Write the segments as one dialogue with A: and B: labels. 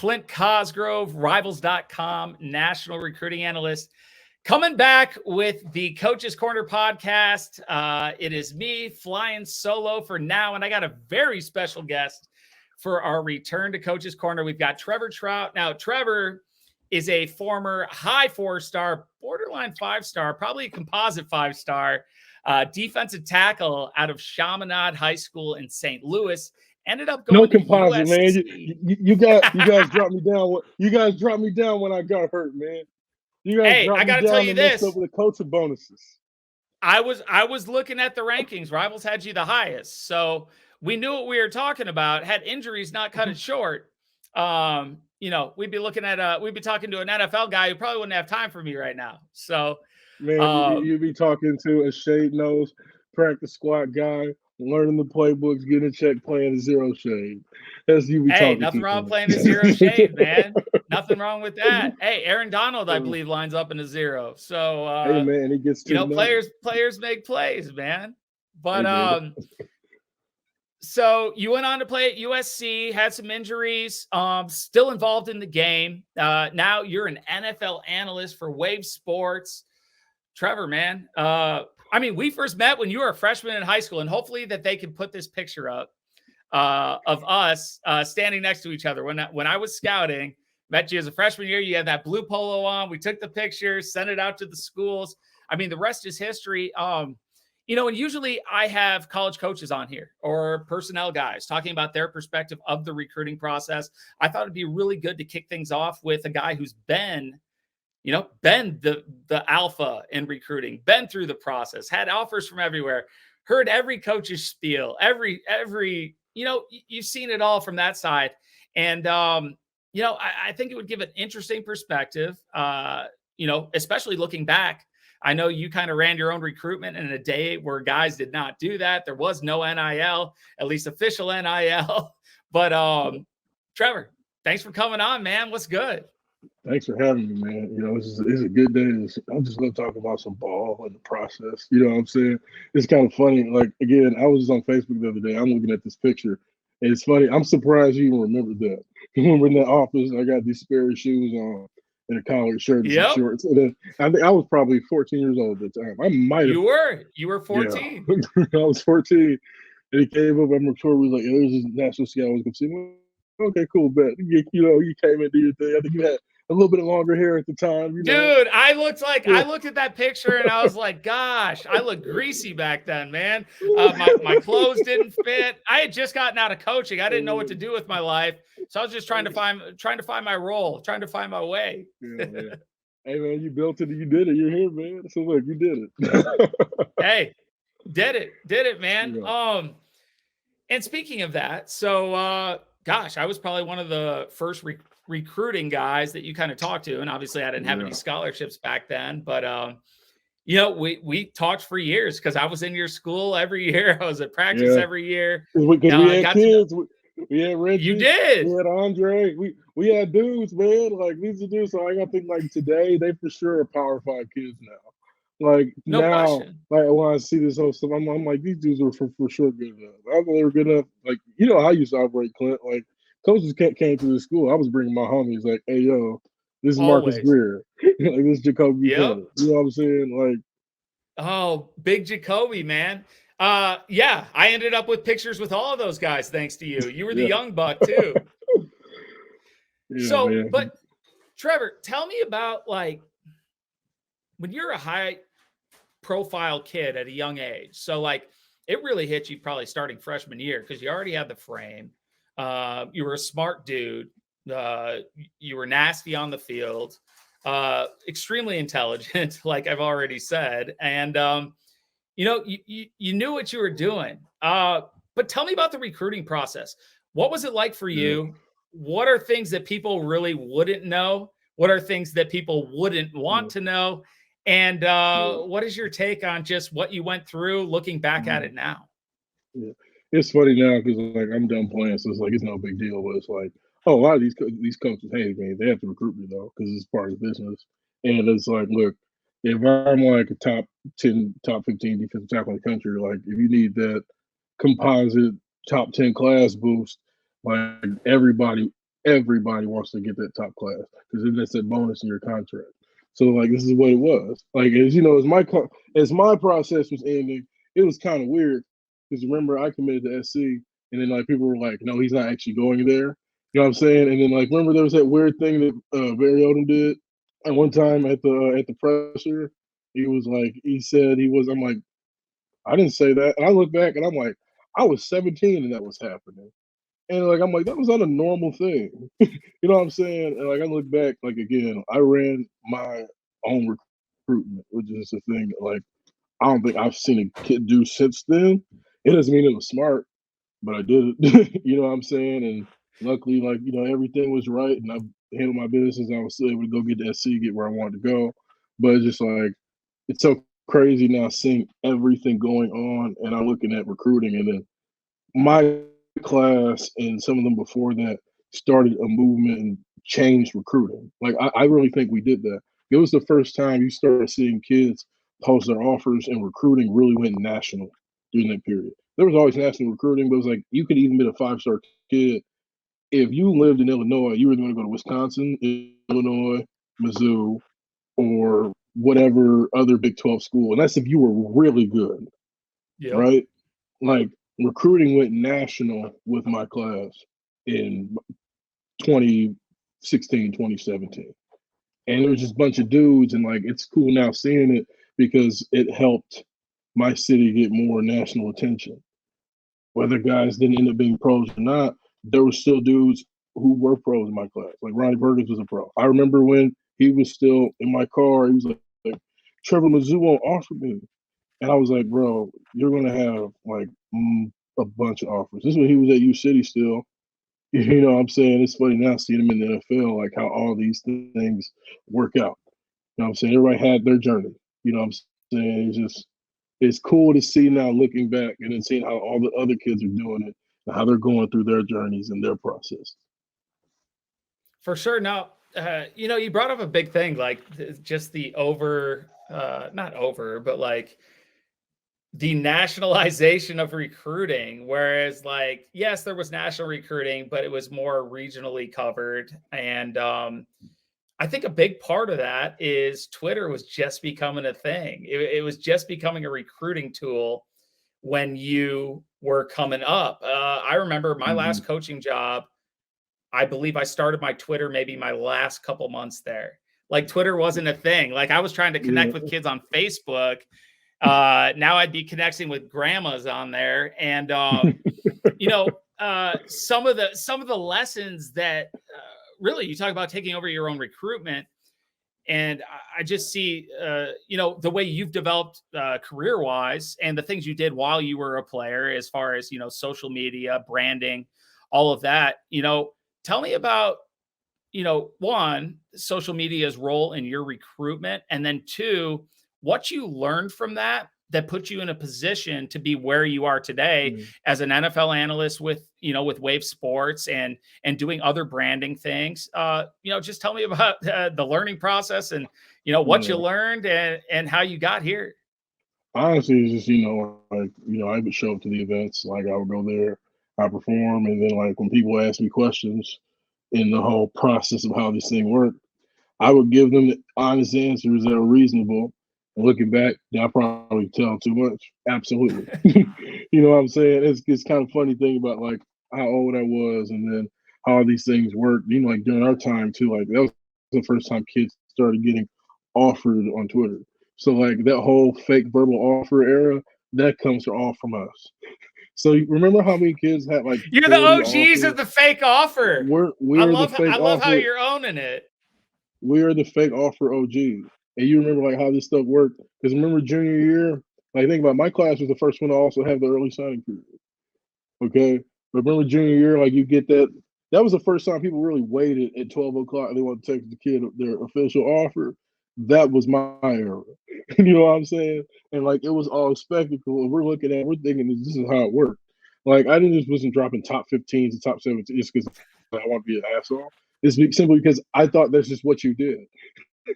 A: Clint Cosgrove, Rivals.com, national recruiting analyst, coming back with the Coach's Corner podcast. It is me flying solo for now, and I got a very special guest for our return to Coach's Corner. We've got Trevor Trout. Now, Trevor is a former high 4-star, borderline 5-star, probably a composite 5-star defensive tackle out of Chaminade High School in St. Louis. Ended up going
B: to composite,
A: USC.
B: man. You guys dropped me down. You guys dropped me down when I got hurt, man. You guys dropped
A: I got to
B: me down
A: tell you
B: and
A: this.
B: messed up with the coaching bonuses.
A: I was looking at the rankings. Rivals had you the highest, so we knew what we were talking about. Had injuries not cut it short, we'd be talking to an NFL guy who probably wouldn't have time for me right now. So,
B: man, you'd be talking to a shade nose practice squad guy, learning the playbooks, getting a check, playing a zero shade. That's you be talking
A: nothing
B: to.
A: Wrong with playing a zero shade, man. Nothing wrong with that. Hey, Aaron Donald, I believe, lines up in a zero. So,
B: hey, man, he gets
A: players make plays, man. But so you went on to play at USC, had some injuries, still involved in the game. Now you're an NFL analyst for Wave Sports. Trevor, man, we first met when you were a freshman in high school, and hopefully that they can put this picture up of us standing next to each other. When I was scouting, met you as a freshman year, you had that blue polo on. We took the pictures, sent it out to the schools. The rest is history. And usually I have college coaches on here or personnel guys talking about their perspective of the recruiting process. I thought it'd be really good to kick things off with a guy who's been the alpha in recruiting, been through the process, had offers from everywhere, heard every coach's spiel, every you've seen it all from that side. And, I think it would give an interesting perspective, especially looking back. I know you kind of ran your own recruitment in a day where guys did not do that. There was no NIL, at least official NIL. But Trevor, thanks for coming on, man. What's good?
B: Thanks for having me, man. It's a good day. I'm just going to talk about some ball and the process. You know what I'm saying? It's kind of funny. Like, again, I was just on Facebook the other day. I'm looking at this picture. And it's funny. I'm surprised you even remembered that. When we're in that office, I got these Sperry shoes on and a collared shirt and some shorts. And then I think I was probably 14 years old at the time. I might have.
A: You were 14.
B: Yeah. I was 14. And he came up. I'm sure we was like, there's this national scout I was going to see. Okay, cool, bet. You came and did your thing. I think you had a little bit of longer hair at the time.
A: Dude, I looked at that picture and I was like, gosh, I looked greasy back then, man. My clothes didn't fit. I had just gotten out of coaching. I didn't know what to do with my life. So I was just trying to find my role, trying to find my way.
B: Yeah, man. Hey, man, you built it. You did it. You're here, man. So look, you did it.
A: Hey, did it, man.
B: Yeah.
A: And speaking of that, so gosh, I was probably one of the first recruiting guys that you kind of talked to. And obviously I didn't have any scholarships back then, but, we talked for years because I was in your school every year. I was at practice every year.
B: We had kids. We had Reggie.
A: You did.
B: We had Andre. We had dudes, man. Like, these are dudes. So I got to think, like, today, they for sure are Power 5 kids now. Like,
A: no
B: now,
A: question.
B: like, when I see this whole stuff, I'm like, these dudes are for sure good enough. I thought they were good enough. Like, how I used to operate, Clint. Like, coaches came through the school. I was bringing my homies, like, hey, yo, this is Marcus Greer. Like, this is Jacoby.
A: Yep.
B: You know what I'm saying? Like,
A: oh, big Jacoby, man. I ended up with pictures with all of those guys thanks to you. You were the young buck too.
B: Man.
A: But Trevor, tell me about, like, when you're a high profile kid at a young age. So, like, it really hit you probably starting freshman year because you already had the frame. You were a smart dude. You were nasty on the field, extremely intelligent, like I've already said. And, you knew what you were doing. But tell me about the recruiting process. What was it like for you? What are things that people really wouldn't know? What are things that people wouldn't want to know? And what is your take on just what you went through looking back at it now?
B: Yeah. It's funny now because, like, I'm done playing, so it's like it's no big deal. But it's like, a lot of these coaches hate me. They have to recruit me, though, because it's part of the business. And it's like, look, if I'm like a top 10, top 15 defensive tackle in the country, like, if you need that composite top 10 class boost, like, everybody everybody wants to get that top class because then that's that bonus in your contract. So like this is what it was. Like as you know, as my process was ending, it was kind of weird because remember I committed to SC, and then like people were like, no, he's not actually going there. You know what I'm saying? And then like remember there was that weird thing that Barry Odom did at one time at the presser. He was like he said he was. I'm like I didn't say that, and I look back and I'm like I was 17 and that was happening. And like I'm like, that was not a normal thing. You know what I'm saying? And like I look back, like again, I ran my own recruitment, which is a thing like I don't think I've seen a kid do since then. It doesn't mean it was smart, but I did it. You know what I'm saying? And luckily, like, you know, everything was right and I handled my business. I was still able to go get to SC, get where I wanted to go. But it's just like it's so crazy now seeing everything going on and I'm looking at recruiting and then my class and some of them before that started a movement and changed recruiting. Like I really think we did that. It was the first time you started seeing kids post their offers and recruiting really went national during that period. There was always national recruiting, but it was like you could even be a 5-star kid. If you lived in Illinois, you were going to go to Wisconsin, Illinois, Mizzou, or whatever other Big 12 school. And that's if you were really good,
A: Yep.
B: right? Like recruiting went national with my class in 2016, 2017. And there was just a bunch of dudes, and like it's cool now seeing it because it helped my city get more national attention. Whether guys didn't end up being pros or not, there were still dudes who were pros in my class. Like Ronnie Burgess was a pro. I remember when he was still in my car, he was like Trevor Mizzou won't offer me. And I was like, bro, you're gonna have like a bunch of offers. This is when he was at U City still. You know what I'm saying? It's funny now seeing him in the NFL, like how all these things work out. You know what I'm saying? Everybody had their journey. You know what I'm saying? It's cool to see now looking back and then seeing how all the other kids are doing it and how they're going through their journeys and their process.
A: For sure. Now, you know, you brought up a big thing, like just the not over, but like the nationalization of recruiting. Whereas, like, yes, there was national recruiting, but it was more regionally covered. And I think a big part of that is Twitter was just becoming a thing. It was just becoming a recruiting tool when you were coming up. I remember my
B: Mm-hmm.
A: last coaching job. I believe I started my Twitter maybe my last couple months there. Like Twitter wasn't a thing. Like I was trying to connect with kids on Facebook. Now I'd be connecting with grandmas on there, and you know, some of the lessons that really you talk about taking over your own recruitment. And I just see, you know, the way you've developed career wise and the things you did while you were a player, as far as, you know, social media, branding, all of that. You know, tell me about, you know, one, social media's role in your recruitment. And then two, what you learned from that that put you in a position to be where you are today as an NFL analyst with, you know, with Wave Sports and doing other branding things. You know, just tell me about the learning process and, you know, what you learned and how you got here.
B: Honestly, it's just, you know, like, you know, I would show up to the events, like I would go there, I perform, and then like when people ask me questions in the whole process of how this thing worked, I would give them the honest answers that are reasonable. And looking back, I probably tell too much. Absolutely. You know what I'm saying? It's kind of funny thing about like how old I was and then how all these things work. You know, like during our time too, like that was the first time kids started getting offered on Twitter. So like that whole fake verbal offer era, that comes all from us. So remember how many kids had like
A: You're the
B: 40
A: OGs of
B: offers?
A: the fake offer.
B: We're the fake
A: I love how
B: offer.
A: you're owning it.
B: We are the fake offer OGs. And you remember like how this stuff worked? Because remember junior year, like think about it, my class was the first one to also have the early signing period. Okay. But remember junior year, like you get that. That was the first time people really waited at 12 o'clock and they want to text the kid their official offer. That was my era. You know what I'm saying? And like it was all spectacle. And we're looking at, we're thinking this is how it worked. Like I didn't just wasn't dropping top 15s and top 17s just because I want to be an asshole. It's simply because I thought that's just what you did.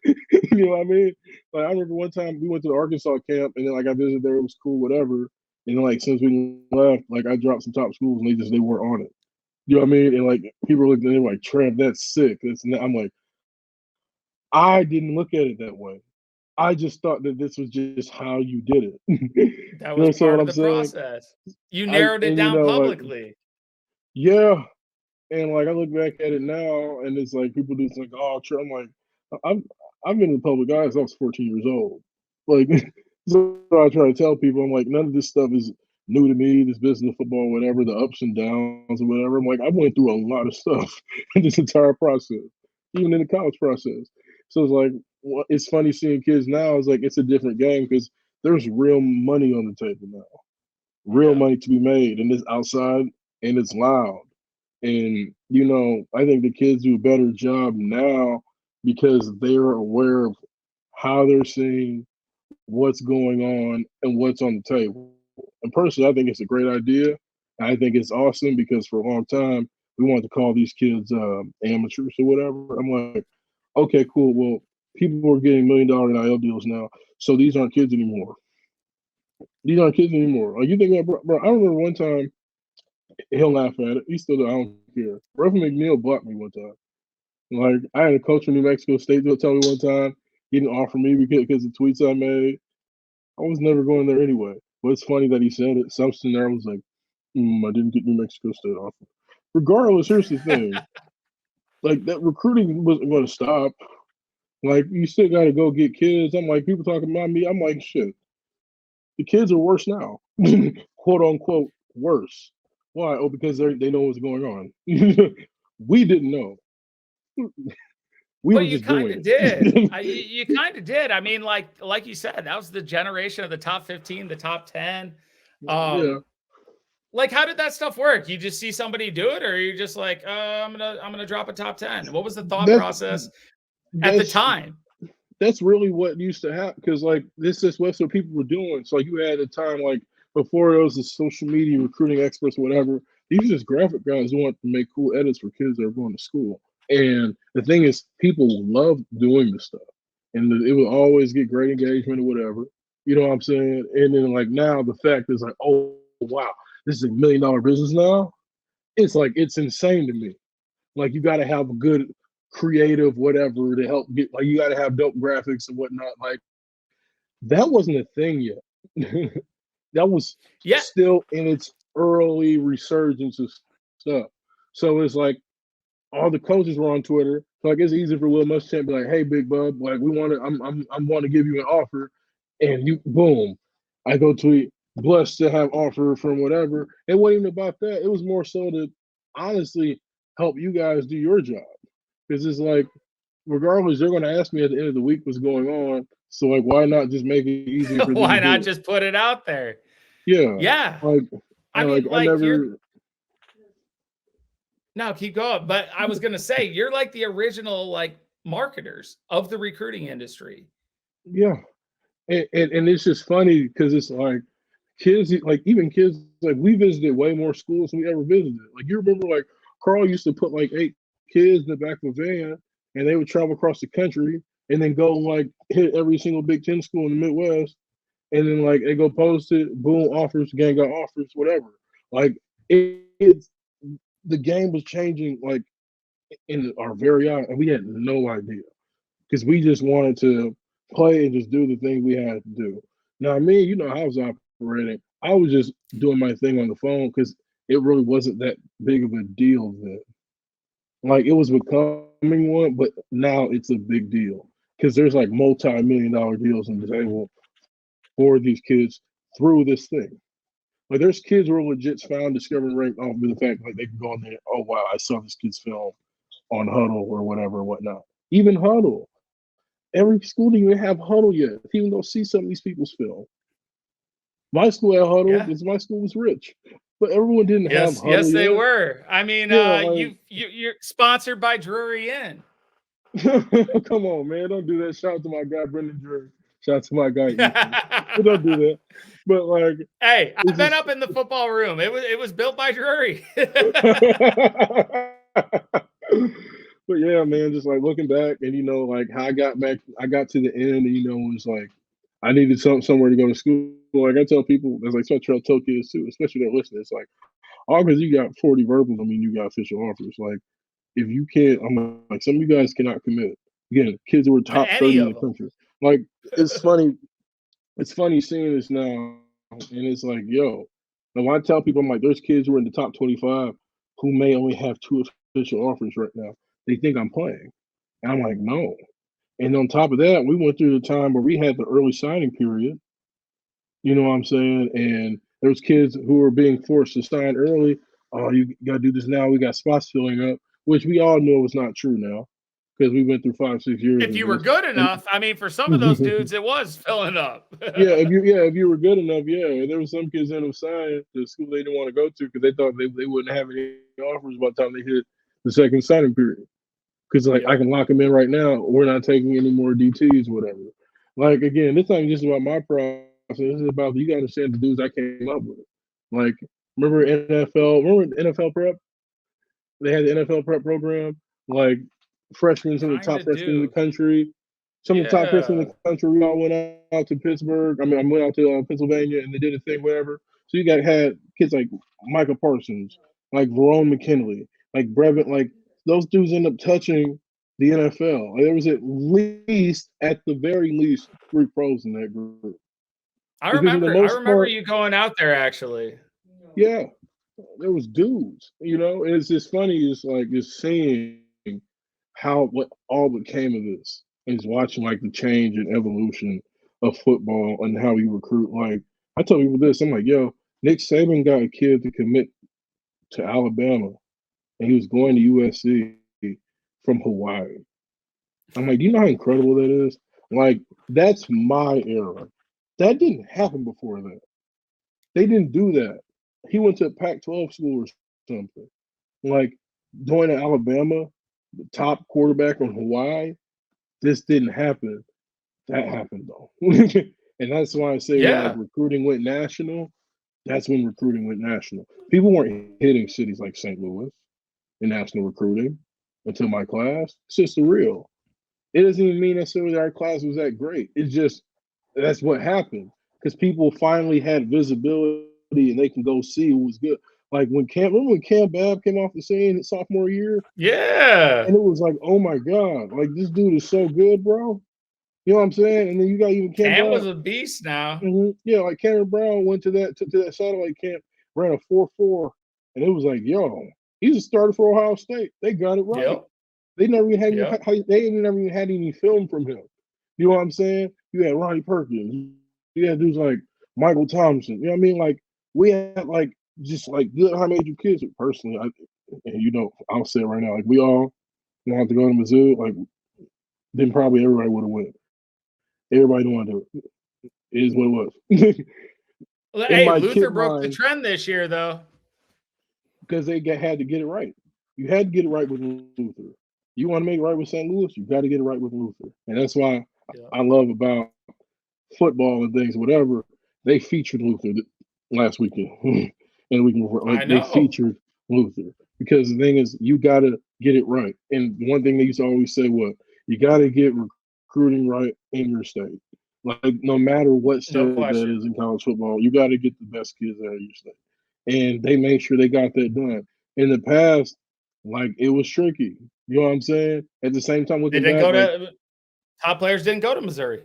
B: You know what I mean? Like I remember one time we went to the Arkansas camp and then like I visited there, it was cool, whatever. And then like since we left, like I dropped some top schools and they weren't on it. You know what I mean? And like people are looking at him like, Trev, that's sick. I'm like, I didn't look at it that way. I just thought that this was just how you did it.
A: That
B: You know
A: was
B: what
A: part of
B: I'm
A: the
B: saying?
A: process. You narrowed it
B: And you
A: down
B: know, like,
A: publicly.
B: yeah. And like I look back at it now, and it's like people do it's like, oh, Trev. I'm like, I'm I've been in the public eye since I was 14 years old. Like, so I try to tell people, I'm like, none of this stuff is new to me. This business, football, whatever, the ups and downs or whatever. I'm like, I went through a lot of stuff in this entire process, even in the college process. So it's like, it's funny seeing kids now. It's like it's a different game because there's real money on the table now, real
A: Yeah.
B: money to be made, and it's outside and it's loud. And you know, I think the kids do a better job now because they're aware of how they're seeing what's going on and what's on the table. And personally, I think it's a great idea. I think it's awesome because for a long time we wanted to call these kids amateurs or whatever. I'm like, okay, cool. Well, people are getting $1 million NIL deals now, so these aren't kids anymore. These aren't kids anymore. Like you think, bro, I remember one time he'll laugh at it. He still, I don't care. Ruffin McNeil blocked me one time. Like I had a coach from New Mexico State tell me one time he didn't offer me because of tweets I made. I was never going there anyway. But it's funny that he said it. Something there was like, I didn't get New Mexico State offer. Regardless, here's the thing: like that recruiting wasn't going to stop. Like you still got to go get kids. I'm like people talking about me. I'm like shit. The kids are worse now, quote unquote worse. Why? Oh, because they know what's going on. We didn't know. We were
A: But you
B: just
A: kind
B: doing
A: of did.
B: it.
A: You kind of did. I mean, like you said, that was the generation of the top 15, the top 10.
B: Yeah.
A: Like how did that stuff work? You just see somebody do it, or you're just like, I'm gonna drop a top 10. What was the thought
B: That's
A: process at the
B: that's
A: time?
B: that's really what used to happen because like this is what people were doing. So like, you had a time like before there was the social media recruiting experts, whatever. These are just graphic guys who want to make cool edits for kids that are going to school. And the thing is, people love doing this stuff, and it would always get great engagement or whatever. You know what I'm saying? And then like now, the fact is like, oh wow, this is $1 million business now. It's like it's insane to me. Like you got to have a good creative whatever to help get like you got to have dope graphics and whatnot. Like that wasn't a thing yet. That was
A: Yeah.
B: still in its early resurgence of stuff. So it's like all the coaches were on Twitter. So like it's easy for Will Muschamp to be like, "Hey, Big Bub, like we want to, I'm want to give you an offer," and you boom, I go tweet, blessed to have offer from whatever. It wasn't even about that. It was more so to honestly help you guys do your job because it's like regardless, they're going to ask me at the end of the week what's going on. So like, why not just make it easier for them to
A: Why not
B: do it?
A: just put it out there?
B: Yeah,
A: Yeah.
B: like
A: I
B: like
A: mean,
B: I
A: like you're
B: never.
A: no, keep going. But I was gonna say you're like the original like marketers of the recruiting industry.
B: Yeah, and it's just funny because it's like kids, like even kids, like we visited way more schools than we ever visited. Like you remember, like Carl used to put like 8 kids in the back of a van, and they would travel across the country and then go like hit every single Big Ten school in the Midwest, and then like they go post it, boom, offers, gang got offers, whatever. Like it's the game was changing like in our very eye, and we had no idea because we just wanted to play and just do the thing we had to do. Now, me, you know how I was operating. I was just doing my thing on the phone because it really wasn't that big of a deal then. Like it was becoming one, but now it's a big deal because there's like multi-million-dollar deals on the table for these kids through this thing. Like there's kids who are legit found discovering rank off of the fact like they can go in there. Oh wow, I saw this kid's film on Huddle or whatever, whatnot. Even Huddle. Every school didn't even have Huddle yet. People don't see some of these people's film. My school had Huddle
A: Yeah.
B: because my school was rich, but everyone didn't have
A: Yes,
B: Huddle
A: yes, they
B: yet.
A: were. I mean,
B: Yeah, like
A: you're sponsored by Drury Inn.
B: come on, man, don't do that. Shout out to my guy Brendan Drury. Shout out to my guy Ethan. But don't do that. But like,
A: Hey, I've
B: it's
A: been
B: just.
A: up in the football room. It was built by Drury.
B: But yeah, man, just like looking back and like how I got back, I got to the end, and it was like I needed somewhere to go to school. Like I tell people, as I try to tell kids too, especially they're listening, it's like all because you got 40 verbals, I mean, you got official offers. Like, if you can't, I'm like, some of you guys cannot commit. Again, kids who were
A: to
B: top
A: any
B: 30 in
A: of
B: the
A: them.
B: country. Like, it's funny. It's funny seeing this now, and it's like, yo. Now, when I tell people, I'm like, there's kids who are in the top 25 who may only have 2 official offers right now. They think I'm playing, and I'm like, no. And on top of that, we went through the time where we had the early signing period. You know what I'm saying? And there's kids who were being forced to sign early. Oh, you got to do this now. We got spots filling up, which we all know is not true now because we went through 5, 6 years
A: If
B: of
A: you were
B: this.
A: good
B: And
A: enough, I mean, for some of those dudes, it was filling up.
B: if you were good enough, yeah. There were some kids that ended up signing the school they didn't want to go to because they thought they wouldn't have any offers by the time they hit the second signing period. Because like I
A: Yep.
B: can lock them in right now. We're not taking any more DTs, whatever. Like again, this ain't just about my process. This is about you got to understand the dudes I came up with. Like remember NFL? Remember NFL prep? They had the NFL prep program. Like freshmen, some of the
A: Kind
B: top
A: of
B: freshmen in the
A: do.
B: country. Some of the top freshmen in
A: Yeah.
B: the country. We all went out to Pittsburgh. I mean, I went out to Pennsylvania, and they did a thing, whatever. So you got had kids like Micah Parsons, like Verone McKinley, like Brevin, like those dudes end up touching the NFL. Like, there was at least, at the very least, 3 pros in that group.
A: I
B: Because for the
A: remember I
B: most
A: remember
B: part,
A: you going out there actually.
B: yeah, there was dudes, and it's just funny, it's like just seeing how what all that came of this is watching like the change and evolution of football and how we recruit. Like I tell people this, I'm like, yo, Nick Saban got a kid to commit to Alabama, and he was going to USC from Hawaii. I'm like, do you know how incredible that is? Like that's my era. That didn't happen before that. They didn't do that. He went to a Pac-12 school or something. Like going to Alabama, the top quarterback on Hawaii. This didn't happen. That happened though. And that's why I say when like
A: Yeah.
B: recruiting went national, that's when recruiting went national. People weren't hitting cities like St. Louis in national recruiting until my class. It's just surreal. It doesn't even mean necessarily that our class was that great. It's just that's what happened because people finally had visibility and they can go see who was good. Like remember when Cam Babb came off the scene his sophomore year,
A: Yeah.
B: and it was like, oh my god, like this dude is so good, bro. You know what I'm saying? And then you got even Cam
A: Cam
B: Brown.
A: was a beast now.
B: Yeah, like Cameron Brown went took to that satellite camp, ran a 4.4, and it was like, yo, he's a starter for Ohio State. They got it right.
A: Yep.
B: They never even
A: Yep.
B: never even had any film from him. You know what I'm saying? You had Ronnie Perkins. You had dudes like Michael Thompson. You know what I mean? Like we had like just like good high major kids. Personally, I'll say it right now. Like we all wanted to go to Mizzou. Like then probably everybody would have went. Everybody don't want to do it. It is what it was.
A: Well,
B: In
A: hey,
B: my
A: Luther
B: kid
A: broke the
B: mind,
A: trend this year, though.
B: because had to get it right. You had to get it right with Luther. You want to make it right with St. Louis, you got to get it right with Luther. And that's why
A: Yeah.
B: I love about football and things, whatever. They featured Luther last weekend. And the weekend before.
A: I
B: Like they
A: know.
B: featured Luther. Because the thing is, you got to get it right. And one thing they used to always say was, you got to get recruiting right in your state. Like no matter what
A: No
B: state that
A: question.
B: is in college football, you got to get the best kids out of your state. And they made sure they got that done. In the past, like it was tricky. You know what I'm saying? At the same time,
A: They
B: looking
A: didn't
B: back,
A: go
B: like
A: to top players didn't go to Missouri.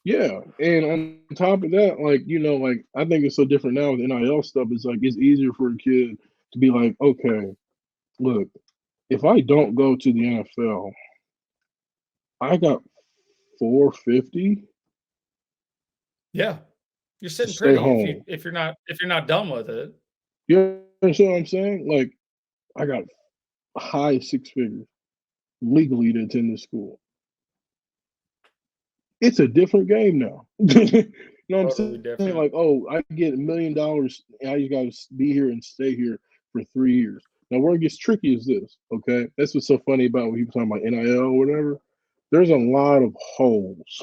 B: yeah, and on top of that, like like I think it's so different now with NIL stuff. It's like it's easier for a kid to be like, okay, look, if I don't go to the NFL, I got 450
A: Yeah. You're
B: to
A: sitting
B: stay
A: pretty
B: home.
A: if you're not done with it.
B: You understand what I'm saying? Like I got high 6 figures legally to attend this school. It's a different game now. You know what I'm
A: Totally
B: saying?
A: different.
B: Like, oh, I get $1 million and I just got to be here and stay here for 3 years. Now, where it gets tricky is this, okay? That's what's so funny about when people talking about NIL or whatever. There's a lot of holes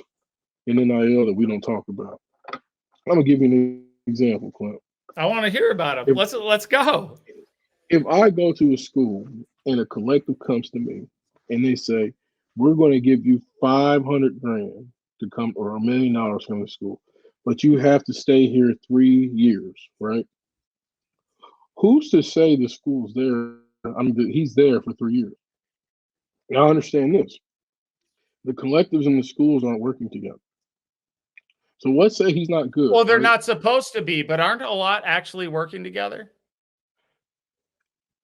B: in NIL that we don't talk about. I'm gonna give you an example, Clint.
A: I want to hear about them.
B: If
A: Let's go.
B: if I go to a school and a collective comes to me and they say, we're going to give you 500 grand to come or $1 million from the school, but you have to stay here 3 years, right? who's to say the school's there? I mean, he's there for 3 years. Now, I understand this. The collectives and the schools aren't working together. So let's say he's not good.
A: Well, they're
B: right?
A: not supposed to be, but aren't a lot actually working together?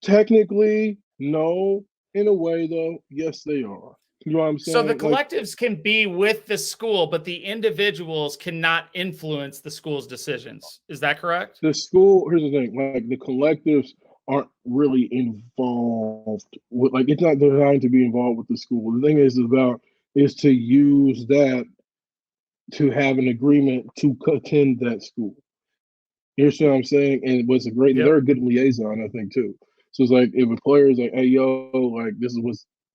B: Technically, no. In a way, though, yes, they are. You know what I'm
A: So the
B: saying? Like
A: collectives can be with the school, but the individuals cannot influence the school's decisions. Is that correct?
B: the school. Here's the thing: like the collectives aren't really involved with. Like it's not designed to be involved with the school. The thing is to use that to have an agreement to attend that school. You understand what I'm saying? And it was a great. They're
A: Yep.
B: a good liaison, I think, too. So it's like if a player is like, "Hey, yo, like this is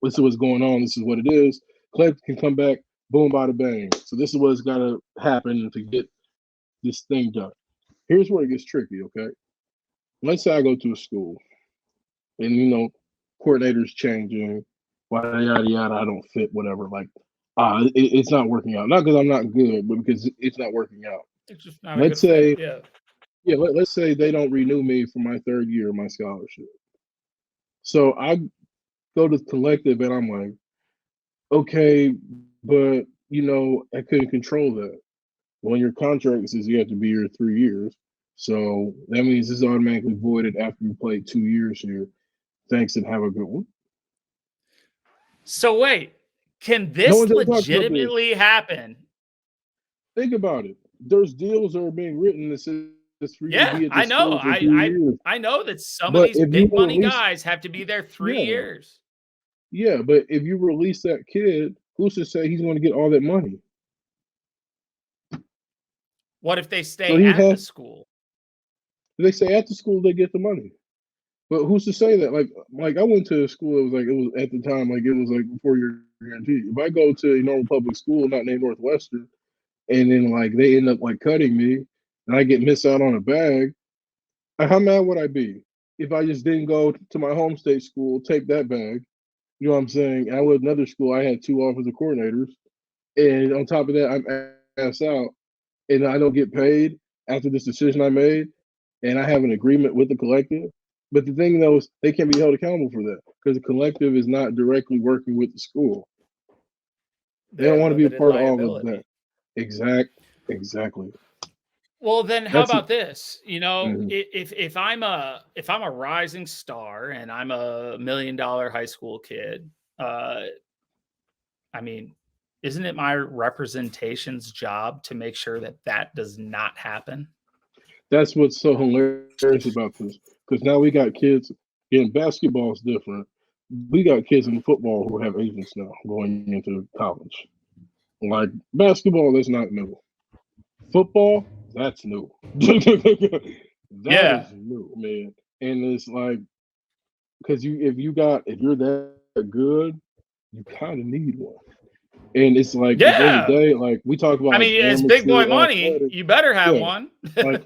B: what's going on. This is what it is." Clint can come back, boom, bada bang. So this is what's got to happen to get this thing done. Here's where it gets tricky. Okay, let's say I go to a school, and coordinators changing, yada yada yada. I don't fit, whatever. Like, it's not working out. Not because I'm not good, but because it's not working out.
A: It's just not a
B: Let's
A: good fit.
B: say
A: Yeah.
B: Yeah, let's say they don't renew me for my third year of my scholarship. So I go to the collective and I'm like, okay, but I couldn't control that. Well, your contract says you have to be here 3 years. So that means it's automatically voided after you play 2 years here. Thanks and have a good one.
A: So wait, can
B: No
A: this
B: one's ever talked about this.
A: legitimately happen?
B: Think about it. There's deals that are being written that says for you to
A: Yeah,
B: be at
A: I
B: this
A: know.
B: school for 3 years.
A: I know that some of
B: But
A: these
B: if you
A: big money
B: release,
A: guys have to be there 3
B: yeah,
A: years.
B: yeah, but if you release that kid, who's to say he's going to get all that money?
A: What if they
B: So
A: stay
B: he
A: at the
B: has.
A: school?
B: They say at the school they get the money, but who's to say that? Like I went to a school. It was at the time like it was like 4 year guarantee. If I go to a normal public school, not named Northwestern, and then like they end up like cutting me, and I get missed out on a bag, how mad would I be if I just didn't go to my home state school, take that bag? You know what I'm saying? And I went to another school. I had two offensive coordinators, and on top of that, I'm ass out, and I don't get paid after this decision I made, and I have an agreement with the collective. But the thing though is they can't be held accountable for that because the collective is not directly working with the school.
A: They
B: They don't
A: have
B: want to be a
A: limited
B: part of all of that.
A: liability.
B: Exactly.
A: Well, then how
B: That's it.
A: about this?
B: Mhm.
A: If I'm a rising star and I'm a $1 million high school kid, uh, I mean, isn't it my representation's job to make sure that that does not happen?
B: That's what's so hilarious about this because now we got kids in basketball is different. We got kids in football who have agents now going into college. Like basketball, that's not new. Football, that's new. That
A: Yeah.
B: is new, man. And it's like because if you're that good, you kind of need one. And it's like at the end of the
A: Yeah.
B: day, like we talk about
A: I
B: like
A: mean, it's big boy
B: amateur
A: money.
B: athletics.
A: You better have
B: Yeah,
A: one.
B: like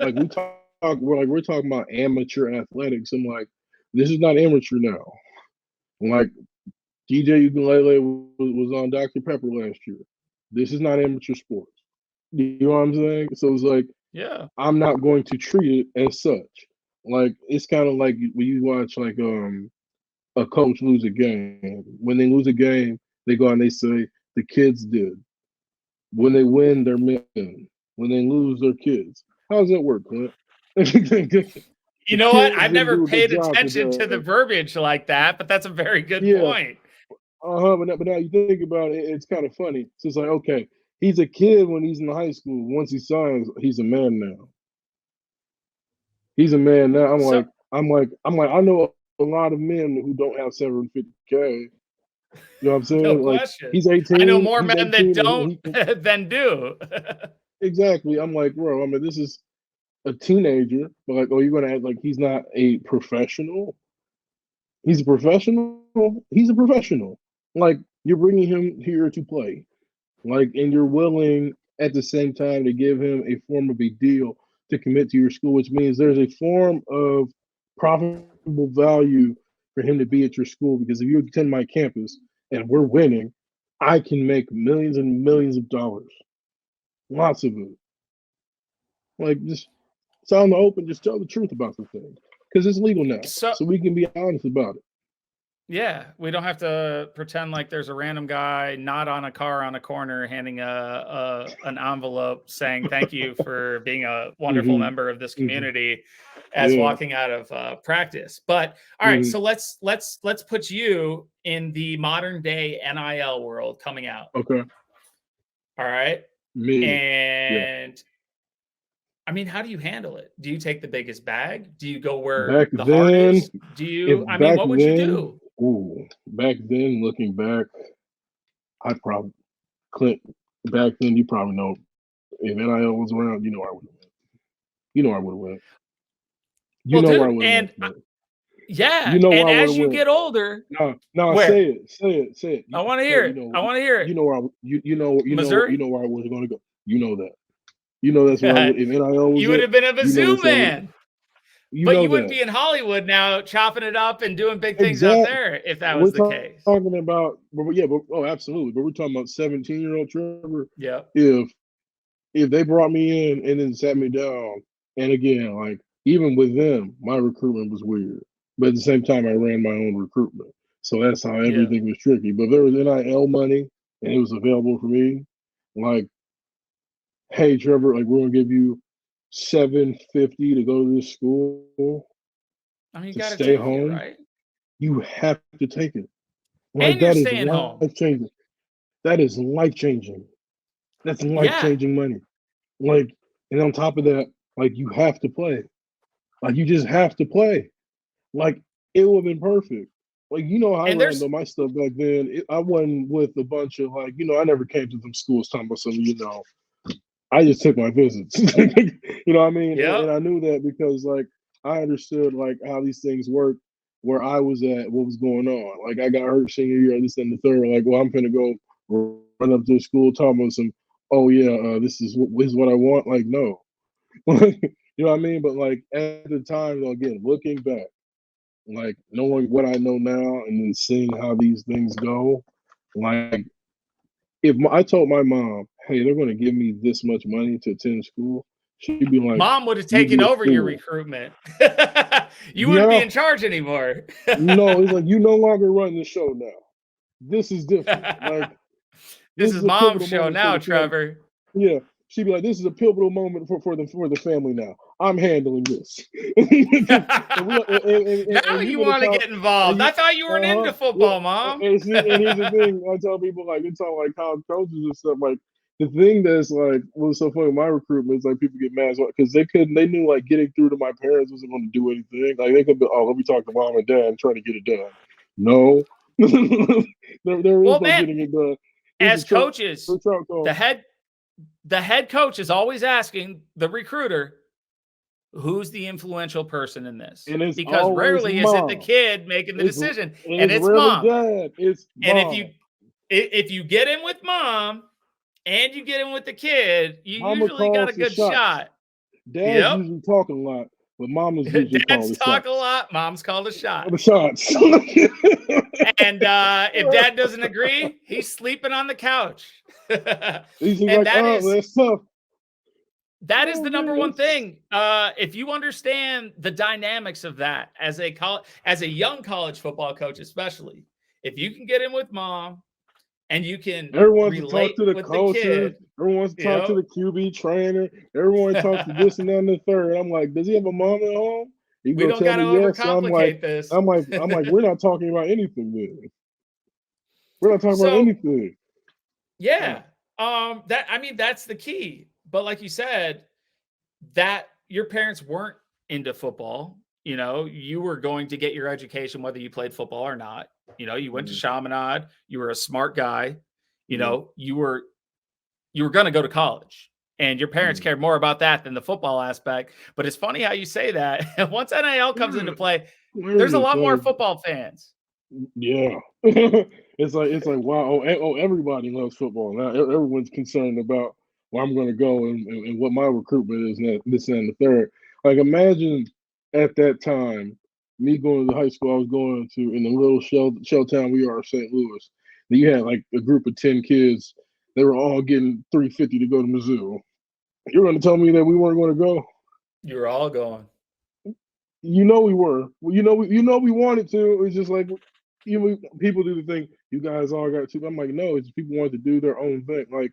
B: we're talking about amateur athletics. I'm like, this is not amateur now. Like DJ Ukulele was on Dr. Pepper last year. This is not amateur sports. You know what I'm saying? So it's like
A: Yeah.
B: I'm not going to treat it as such. Like it's kind of like when you watch like a coach lose a game. When they lose a game, they go out and they say the kids did. When they win, they're men. When they lose, they're kids. How does that work, Clint? The
A: You know what?
B: kids
A: I've
B: didn't
A: never
B: do a good
A: paid
B: job
A: attention to the
B: today.
A: verbiage like that, but that's a very good
B: Yeah,
A: point.
B: but now you think about it, it's kind of funny. So it's like, okay, he's a kid when he's in high school. Once he signs, he's a man now. He's a man now.
A: So,
B: I know a lot of men who don't have 750K. You know what I'm
A: no
B: saying? Like
A: question.
B: he's
A: I know
B: 18.
A: more
B: He's
A: men that
B: 18, and
A: don't
B: he can
A: than do.
B: exactly. I'm like, bro. I mean, this is a teenager, but like, oh, you're gonna act like he's not a professional? He's a professional. He's a professional. Like you're bringing him here to play. Like, and you're willing at the same time to give him a form of a deal to commit to your school, which means there's a form of profitable value for him to be at your school. Because if you attend my campus and we're winning, I can make millions and millions of dollars, lots of it. Like just it's out in the open. Just tell the truth about the thing. because it's legal now,
A: So
B: so we can be honest about it.
A: yeah, we don't have to pretend like there's a random guy not on a car on a corner handing an envelope saying thank you for being a wonderful member of this community as
B: Yeah.
A: walking out of practice. But all right, so let's put you in the modern day NIL world coming out.
B: Okay.
A: All right.
B: Me.
A: And I mean, how do you handle it? Do you take the biggest bag? Do you go where
B: Back
A: the heart
B: then,
A: is? Do you? I mean, what would you do?
B: Back then, looking back, I probably Clint. Back then, you probably know if NIL was around, you know I would have went. You know I would have went. You
A: Well,
B: know where I
A: dude,
B: would have went.
A: yeah,
B: You know where
A: and
B: I would
A: as
B: have
A: you
B: went.
A: get older,
B: No,
A: where?
B: say it.
A: I want to hear it. I want to hear it.
B: You know where
A: Missouri?
B: you know where I was going to go. You know that. You know that's where I would. If NIL was
A: you would have been a Mizzou man. But you wouldn't be in Hollywood now chopping it up and doing big things out there if that was the case.
B: Talking about, absolutely. But we're talking about 17-year-old Trevor.
A: Yeah.
B: If they brought me in and then sat me down, and again, like even with them, my recruitment was weird. But at the same time, I ran my own recruitment. So that's how everything was tricky. But if there was NIL money and it was available for me, like, hey Trevor, like we're gonna give you $750 to go to this school.
A: I mean, you
B: to
A: gotta
B: stay
A: take
B: home,
A: it, right?
B: You have to take it. Like
A: and you're
B: that is
A: staying home.
B: life changing. That is life changing. That's life changing money. Like, and on top of that, like you have to play. Like you just have to play. Like it would have been perfect. Like you know how I ran my stuff back then. I wasn't with a bunch of like, I never came to them schools talking about something, I just took my visits. You know what I mean?
A: Yep.
B: And I knew that because like I understood like how these things work, where I was at, what was going on. Like I got hurt senior year, this and the third. Like, well, I'm gonna go run up to the school talking about some, oh yeah, this is what I want. Like, no. You know what I mean? But like at the time, again, looking back, like knowing what I know now and then seeing how these things go, like if I told my mom, hey, they're going to give me this much money to attend school, she'd be like,
A: Mom would have taken over your recruitment. You wouldn't be in charge anymore.
B: No, it's like you no longer run the show now. This is different. Like
A: this is Mom's show now, Trevor.
B: Yeah. She'd be like, this is a pivotal moment for the family now. I'm handling this.
A: Now you want to get involved. I thought you weren't into football, Mom.
B: And here's the thing. I tell people, like, they talk like college coaches and stuff. Like, the thing that's, like, was so funny with my recruitment is, like, people get mad because they knew, like, getting through to my parents wasn't going to do anything. Like, they could be, let me talk to mom and dad and try to get it done. No. there is no getting it done.
A: As coaches, the head coach is always asking the recruiter, who's the influential person in this? Because rarely is it the kid making the decision, and it's mom.
B: Dad. It's mom.
A: And if you get in with mom and you get in with the kid, you usually got a good shot.
B: Dad's usually talking a lot, but mama's usually
A: Dad's talk a lot. Mom's called a shot.
B: The shots.
A: And if dad doesn't agree, he's sleeping on the couch.
B: He's like, that's tough.
A: That is the number one thing. If you understand the dynamics of that as a young college football coach, especially, if you can get in with mom and you can relate to the coaches, the kid,
B: everyone wants to talk to the QB trainer, everyone talks to this and that and the third. I'm like, does he have a mom at home?
A: We don't got to overcomplicate this.
B: I'm like, we're not talking about anything then. We're not talking about anything.
A: Yeah. That's the key. But like you said, that your parents weren't into football. You were going to get your education whether you played football or not. You went to Chaminade. You were a smart guy. You were going to go to college. And your parents cared more about that than the football aspect. But it's funny how you say that. Once NIL comes into play, there's a lot more football fans.
B: Yeah. It's like wow. Everybody loves football now. Everyone's concerned about where I'm going to go and what my recruitment is, and this and the third. Like, imagine at that time, me going to the high school I was going to in the little shell town we are, St. Louis. You had like a group of 10 kids. They were all getting $350 to go to Mizzou. You're going to tell me that we weren't going to go?
A: You were all going.
B: We were. Well, we wanted to. It's just like people do the thing. You guys all got to. I'm like, no. It's people wanted to do their own thing. Like,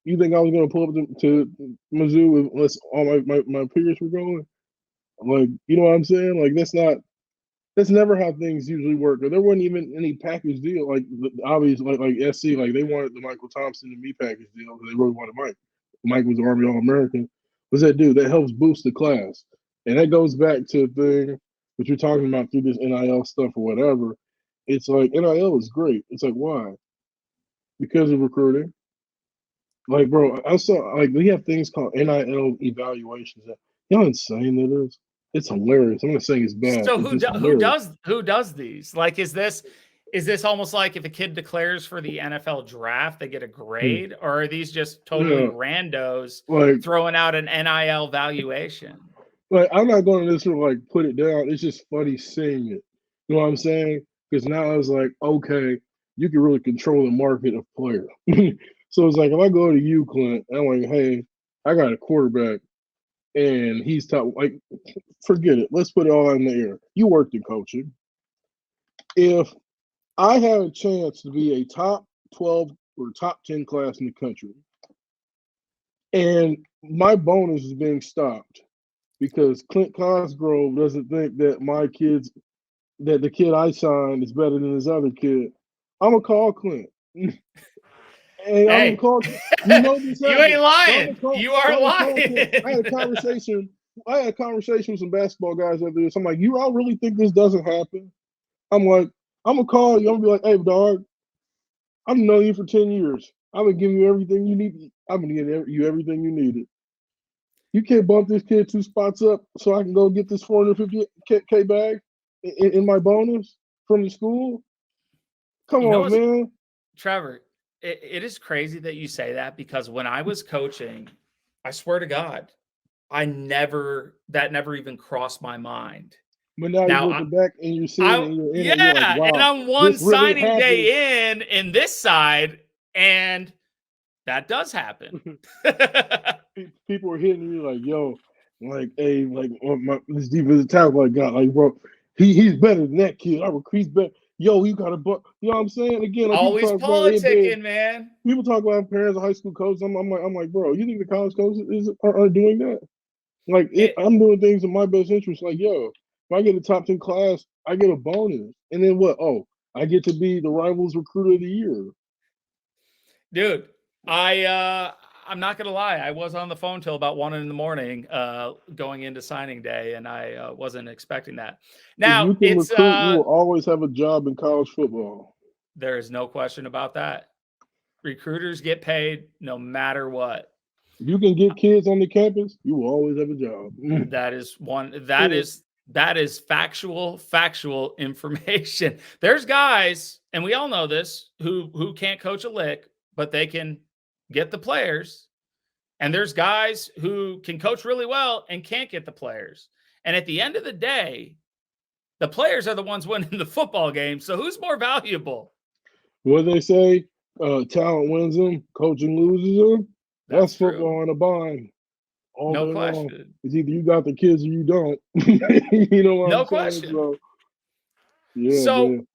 B: you think I was going to pull up to Mizzou unless all my peers were going? Like, you know what I'm saying? Like, that's never how things usually work. Or there wasn't even any package deal. Like, obviously, like SC, like they wanted the Michael Thompson and me package deal because they really wanted Mike. Mike was Army All American. What's that do? That helps boost the class, and that goes back to the thing what you're talking about through this NIL stuff or whatever. It's like NIL is great. It's like why? Because of recruiting. Like, bro, I saw like we have things called NIL evaluations. Y'all insane that is. It's hilarious. I'm not saying it's bad.
A: So
B: It's just hilarious.
A: who does these? Like, is this almost like if a kid declares for the NFL draft, they get a grade, or are these just totally randos
B: like
A: throwing out an NIL valuation?
B: Like, I'm not going to just sort of like put it down. It's just funny seeing it. You know what I'm saying? Because now it's like, okay, you can really control the market of players. So it's like if I go to you, Clint, and I'm like, hey, I got a quarterback, and he's top. Like, forget it. Let's put it all in the air. You worked in coaching. If I had a chance to be a top 12 or top 10 class in the country, and my bonus is being stopped because Clint Cosgrove doesn't think that the kid I signed is better than his other kid, I'm gonna call Clint. Hey, I'm gonna call. You know this.
A: You ain't lying. You are lying.
B: I had a conversation with some basketball guys over this. I'm like, you all really think this doesn't happen? I'm like, I'm gonna call you. I'm gonna be like, hey, dog, I've known you for 10 years. I'm gonna give you everything you need. I'm gonna give you everything you needed. You can't bump this kid 2 spots up so I can go get this 450K bag in my bonus from the school. Come on, man.
A: Trevor, it is crazy that you say that because when I was coaching, I swear to God, that never even crossed my mind.
B: But now you're looking back and you're seeing it and you're in it. You're like, wow,
A: and I'm one signing
B: really
A: day in this side, and that does happen.
B: People are hitting you like, yo, like, hey, like this defensive tackle I got, like, bro, he's better than that kid. He's better. Yo, he got a buck. You know what I'm saying? Again, like
A: always politicking, man.
B: People talk about parents of high school coaches. I'm like, bro, you think the college coaches are doing that? Like, I'm doing things in my best interest. Like, yo, if I get a top 10 class, I get a bonus, and then what? Oh, I get to be the Rivals Recruiter of the Year.
A: Dude, I'm not gonna lie. I was on the phone till about 1 a.m, going into signing day, and I wasn't expecting that. Now,
B: if you can recruit, you will always have a job in college football.
A: There is no question about that. Recruiters get paid no matter what.
B: If you can get kids on the campus, you will always have a job.
A: That is factual information. There's guys, and we all know this, who can't coach a lick, but they can get the players. And there's guys who can coach really well and can't get the players. And at the end of the day, the players are the ones winning the football game. So who's more valuable?
B: What they say, talent wins them, coaching loses them. That's football in a bind.
A: No question.
B: It's either you got the kids or you don't. You know what I'm
A: question.
B: Saying?
A: So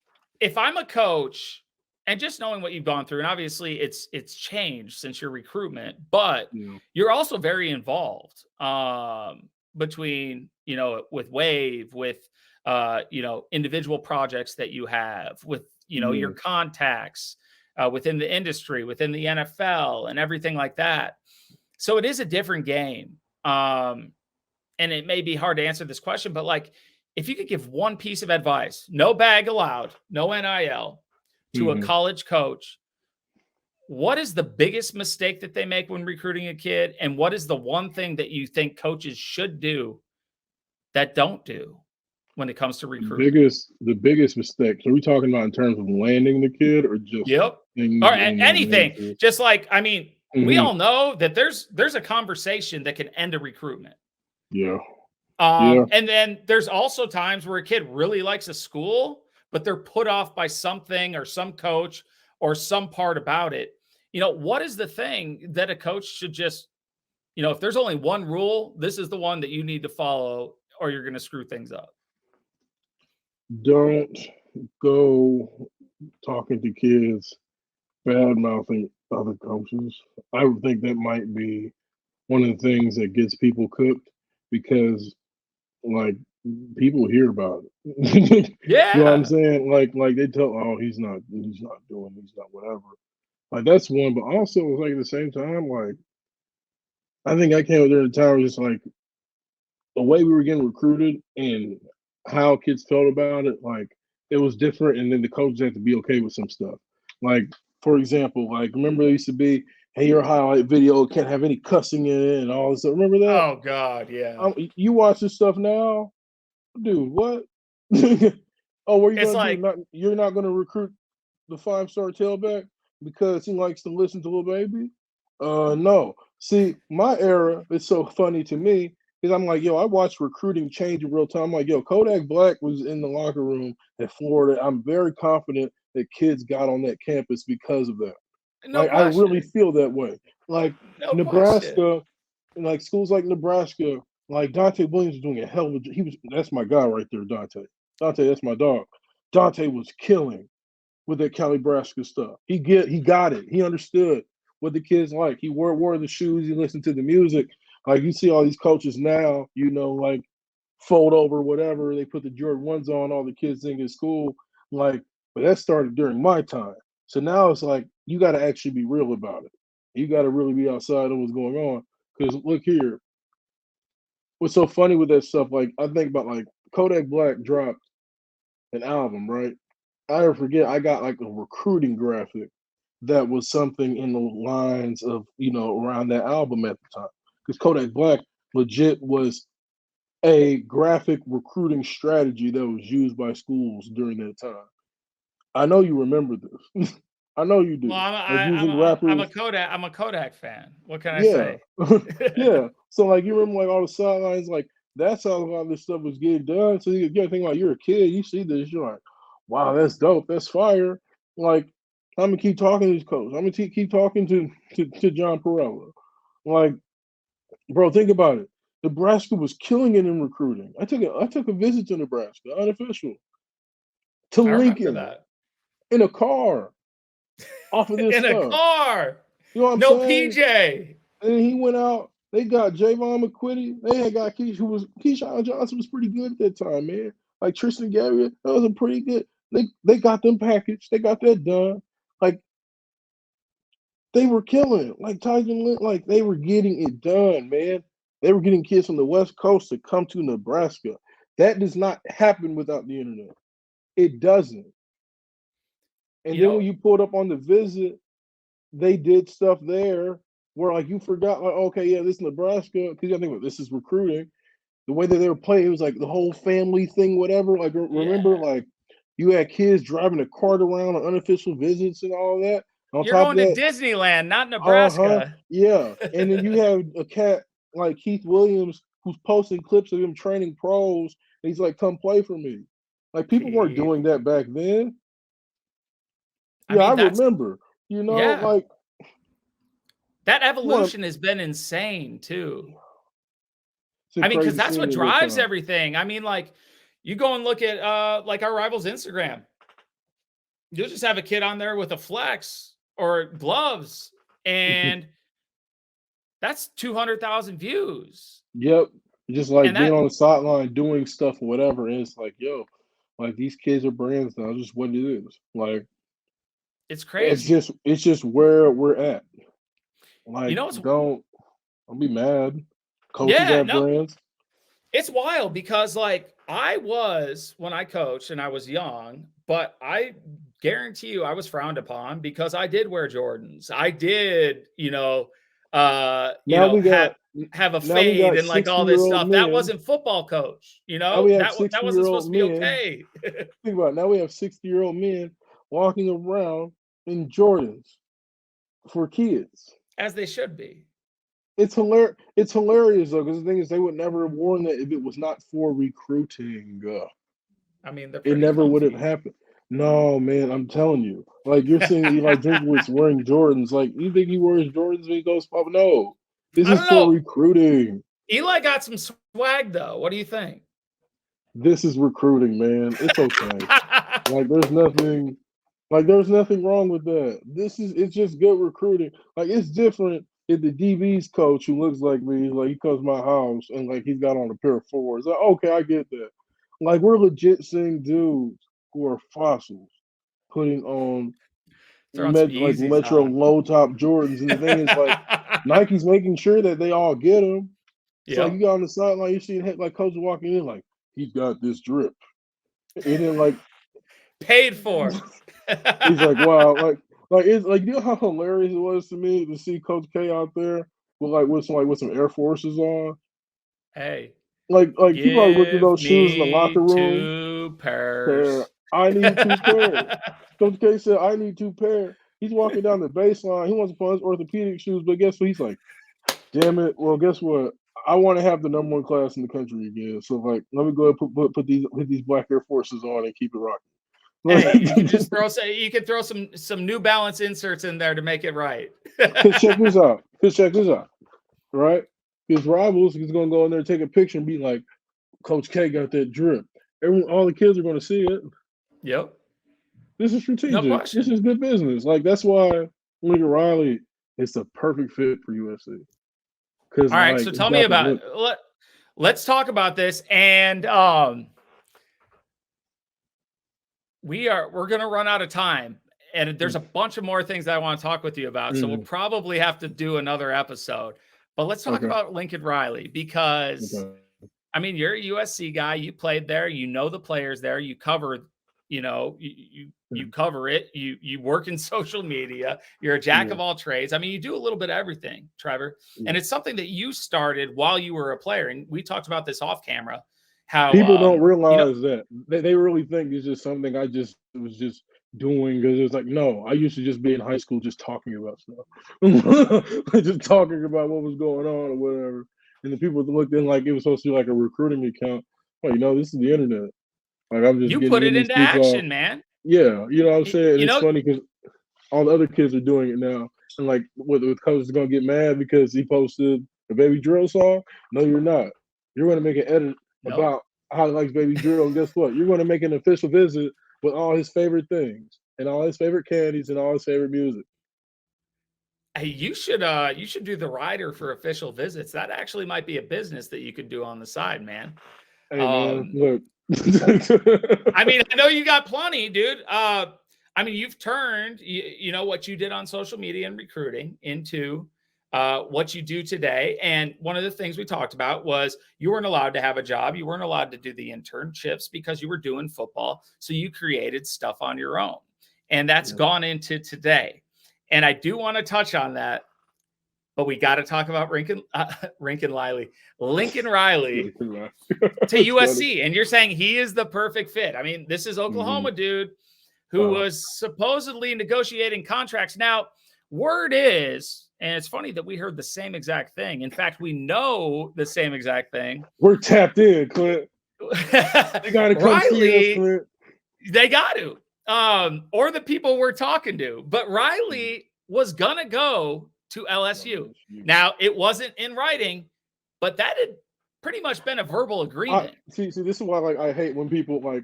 A: if I'm a coach, and just knowing what you've gone through, and obviously it's changed since your recruitment, but you're also very involved between, with Wave, with, individual projects that you have, with, your contacts within the industry, within the NFL and everything like that. So it is a different game. And it may be hard to answer this question, but like, if you could give one piece of advice, no bag allowed, no NIL, to a college coach, what is the biggest mistake that they make when recruiting a kid? And what is the one thing that you think coaches should do that don't do when it comes to recruiting?
B: The biggest mistake. So are we talking about in terms of landing the kid or just
A: or anything? Just like, I mean, we all know that there's a conversation that can end a recruitment. And then there's also times where a kid really likes a school, but they're put off by something or some coach or some part about it. What is the thing that a coach should just, if there's only one rule, this is the one that you need to follow, or you're going to screw things up.
B: Don't go talking to kids, bad mouthing other coaches. I would think that might be one of the things that gets people cooked because, like, people hear about it. You know what I'm
A: Yeah.
B: saying? Like they tell, oh, he's not doing, he's not whatever. Like that's one, but also like at the same time, like I think I came up during the time where just like the way we were getting recruited and how kids felt about it, like it was different. And then the coaches had to be okay with some stuff. Like, for example, like remember there used to be, hey, your highlight video can't have any cussing in it and all this stuff. Remember that?
A: Oh God, yeah.
B: You watch this stuff now, dude. What? Oh, what are you
A: It's
B: gonna
A: like,
B: do? You're not gonna recruit the 5-star tailback because he likes to listen to Lil Baby? No. See, my era is so funny to me because I'm like, yo, I watched recruiting change in real time. I'm like, yo, Kodak Black was in the locker room at Florida. I'm very confident that kids got on that campus because of that.
A: no
B: Like, I really
A: question.
B: feel that way. Like
A: No question.
B: Nebraska, like schools like Nebraska, like Dante Williams was doing a hell of a. That's my guy right there, Dante. Dante, that's my dog. Dante was killing with that Calibraska stuff. He got it. He understood what the kids like. He wore the shoes. He listened to the music. Like you see all these coaches now, like fold over whatever. They put the Jordan 1s on. All the kids think it's cool. Like, but that started during my time. So now it's like you got to actually be real about it. You got to really be outside of what's going on. Because look here, what's so funny with that stuff? Like I think about like Kodak Black dropped an album, right? I never forget. I got like a recruiting graphic that was something in the lines of around that album at the time because Kodak Black legit was a graphic recruiting strategy that was used by schools during that time. I know you remember this. I know you
A: Well,
B: do. Like using
A: I'm a
B: rappers.
A: Kodak. I'm a Kodak fan. What can I
B: Yeah.
A: say?
B: Yeah. So like you remember like all the sidelines, like that's how a lot of this stuff was getting done. So you gotta think about you're a kid, you see this, you're like, wow, that's dope, that's fire. Like I'm gonna keep talking to these coaches. I'm gonna keep talking to John Perella. Like, bro, think about it. Nebraska was killing it in recruiting. I took a visit to Nebraska, unofficial, to
A: I remember
B: Lincoln
A: that.
B: in a car off of this
A: In a
B: stuff.
A: car.
B: You know what I'm
A: No
B: saying?
A: PJ.
B: And then he went out. They got Javon McQuitty. They had got Keyshawn Johnson was pretty good at that time, man. Like Tristan Garriott, that was a pretty good. They got them packaged. They got that done. Like they were killing it. Like Tyson Lynn, like they were getting it done, man. They were getting kids from the West Coast to come to Nebraska. That does not happen without the internet. It doesn't. And
A: You
B: then when
A: know,
B: you pulled up on the visit, they did stuff there where like you forgot, like, okay, yeah, this is Nebraska. Because you think about this is recruiting. The way that they were playing, it was like the whole family thing, whatever. Like remember,
A: yeah.
B: like you had kids driving a cart around on unofficial visits and all that. On
A: You're
B: top of
A: going to
B: that,
A: Disneyland, not
B: uh-huh,
A: Nebraska.
B: yeah. And then you have a cat like Keith Williams who's posting clips of him training pros. And he's like, come play for me. Like people weren't
A: Keith.
B: doing that back then.
A: I
B: Yeah, I
A: mean, that's
B: remember.
A: yeah.
B: Like
A: That
B: you want
A: evolution has been insane too.
B: it's a
A: I mean, because
B: crazy
A: that's
B: scene
A: what
B: in real
A: drives
B: time.
A: everything. I mean, like you go and look at like our rivals' Instagram. You'll just have a kid on there with a flex or gloves, and that's 200,000 views.
B: Yep. Just
A: And
B: like being
A: that
B: on the sideline doing stuff or whatever. And it's like, yo, like these kids are brands now, just what it is. Like
A: it's crazy.
B: it's just where we're at.
A: You
B: Like,
A: know, it's
B: don't be mad. Coaches
A: yeah,
B: have
A: no,
B: brands.
A: it's wild because like I was when I coached and I was young, but I guarantee you I was frowned upon because I did wear Jordans. I did,
B: Now we got
A: have a
B: now we
A: fade
B: got
A: and like
B: 60
A: all
B: year
A: this
B: old
A: stuff. That
B: men.
A: wasn't football coach,
B: Now we have
A: that
B: 60
A: wasn't
B: year
A: supposed
B: old
A: to be
B: men.
A: okay.
B: Think about it. Now we have 60-year-old men walking around in Jordans for kids.
A: As they should be.
B: It's hilarious. It's hilarious though, because the thing is, they would never have worn that if it was not for recruiting.
A: I mean, they're
B: It
A: pretty
B: never would have
A: comfy.
B: happened. No, man, I'm telling you. Like you're seeing Eli Drinkowitz wearing Jordans. Like you think he wears Jordans when he goes pop? No, this
A: I
B: is
A: don't
B: for
A: know.
B: recruiting.
A: Eli got some swag though. What do you think?
B: this is recruiting, man. It's okay. Like there's nothing wrong with that. It's just good recruiting. Like it's different if the DB's coach who looks like me, like he comes to my house and like he's got on a pair of fours. Like, okay, I get that. Like we're legit seeing dudes who are fossils putting on
A: Throwing some
B: like
A: Yeezys
B: Metro
A: on.
B: low top Jordans. And the thing is, like Nike's making sure that they all get them. So like
A: Yep.
B: you got on the sideline, you see like coach walking in, like he's got this drip, and then like
A: Paid for.
B: he's like, wow, like it's like you know how hilarious it was to me to see Coach K out there with some Air Forces on.
A: Hey,
B: Like he probably looked at
A: give
B: those shoes in the
A: me
B: locker room.
A: 2 pairs.
B: I need 2 pairs. Coach K said, I need 2 pair. He's walking down the baseline. He wants to put his orthopedic shoes, but guess what? He's like, damn it. Well, guess what? I want to have the #1 class in the country again. So like, let me go ahead and put these black Air Forces on and keep it rocking.
A: Hey, you can just throw some New Balance inserts in there to make it right.
B: Cause check this out. Right? His rivals is gonna go in there and take a picture and be like, Coach K got that drip. All the kids are gonna see it.
A: Yep.
B: This is
A: No
B: strategic. This
A: question.
B: is good business. Like that's why Lincoln Riley is the perfect fit for USC. Because
A: All right,
B: like
A: so
B: it's
A: tell me
B: got the
A: about
B: look.
A: it. Let's talk about this. And we're gonna run out of time. And there's a bunch of more things that I want to talk with you about. So we'll probably have to do another episode. But let's talk about Lincoln Riley because I mean, you're a USC guy. You played there. You know the players there. You covered, you cover it. You work in social media. You're a jack of all trades. I mean, you do a little bit of everything, Trevor. And it's something that you started while you were a player. And we talked about this off camera. How
B: people don't realize that they really think it's just something I just was just doing because it's like no, I used to just be in high school just talking about stuff, just talking about what was going on or whatever. And the people looked in like it was supposed to be like a recruiting account. Well, this is the internet. Like I'm just
A: you
B: getting
A: put
B: in
A: it
B: these
A: into
B: kids off.
A: action, man.
B: Yeah, you know what I'm saying. And
A: You
B: it's
A: know,
B: funny because all the other kids are doing it now. And like, with coach is gonna get mad because he posted a Baby Drill song. No, you're not. You're gonna make an edit
A: no.
B: about how he likes Baby Drill, and guess what? You're gonna make an official visit with all his favorite things and all his favorite candies and all his favorite music.
A: Hey, you should do the rider for official visits. That actually might be a business that you could do on the side, man.
B: Hey man, look.
A: I mean, I know you got plenty, dude. I mean, you've turned what you did on social media and recruiting into what you do today. And one of the things we talked about was you weren't allowed to have a job. You weren't allowed to do the internships because you were doing football. So you created stuff on your own. And that's gone into today. And I do want to touch on that, but we got to talk about Lincoln Riley to USC. And you're saying he is the perfect fit. I mean, this is Oklahoma dude who was supposedly negotiating contracts. Now, word is, and it's funny that we heard the same exact thing. In fact, we know the same exact thing.
B: We're tapped in, Clint. They got to come see us, Clint.
A: They got to. Or the people we're talking to. But Riley was going to go to LSU. Now, it wasn't in writing, but that had pretty much been a verbal agreement.
B: See, this is why I hate when people like,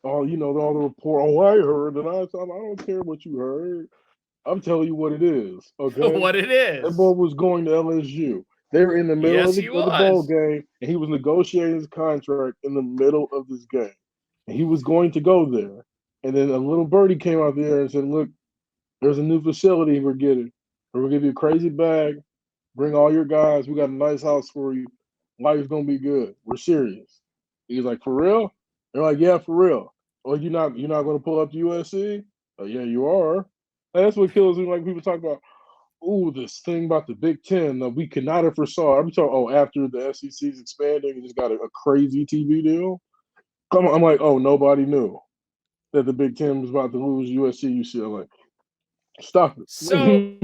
B: all the report. Oh, I heard, and I don't care what you heard. I'm telling you what it is. Okay,
A: what it is.
B: That boy was going to LSU. They were in the middle of the bowl game, and he was negotiating his contract in the middle of this game. And he was going to go there. And then a little birdie came out there and said, look, there's a new facility we're getting. We're going to give you a crazy bag. Bring all your guys. We got a nice house for you. Life's going to be good. We're serious. He's like, for real? They're like, yeah, for real. Oh, you're not going to pull up to USC? Oh, yeah, you are. And that's what kills me. Like people talk about, this thing about the Big Ten that we could not have foresaw. I'm talking, after the SEC's expanding and just got a crazy TV deal. I'm like, nobody knew that the Big Ten was about to lose USC, UCLA. Stop it.
A: So,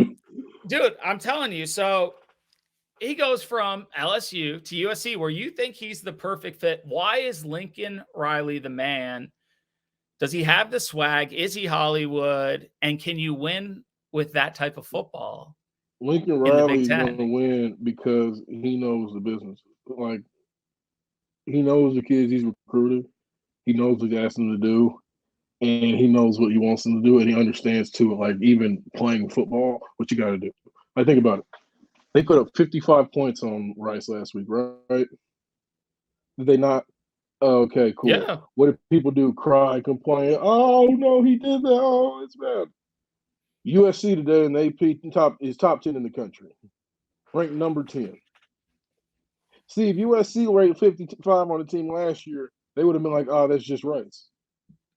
A: dude, I'm telling you. So he goes from LSU to USC, where you think he's the perfect fit. Why is Lincoln Riley the man? Does he have the swag? Is he Hollywood? And can you win with that type of football?
B: Lincoln Riley is going to win because he knows the business. Like, He knows the kids he's recruited. He knows what he's asked them to do, and he knows what he wants them to do, and he understands too. Like even playing football, what you got to do. Like think about it. They put up 55 points on Rice last week, right? Did they not? Oh, okay, cool.
A: Yeah.
B: What if people do? Cry, complain. Oh no, he did that. Oh, it's bad. USC today in the AP top 10 in the country, ranked number 10. See, if USC ranked 55 on the team last year, they would have been like, oh, that's just Rice.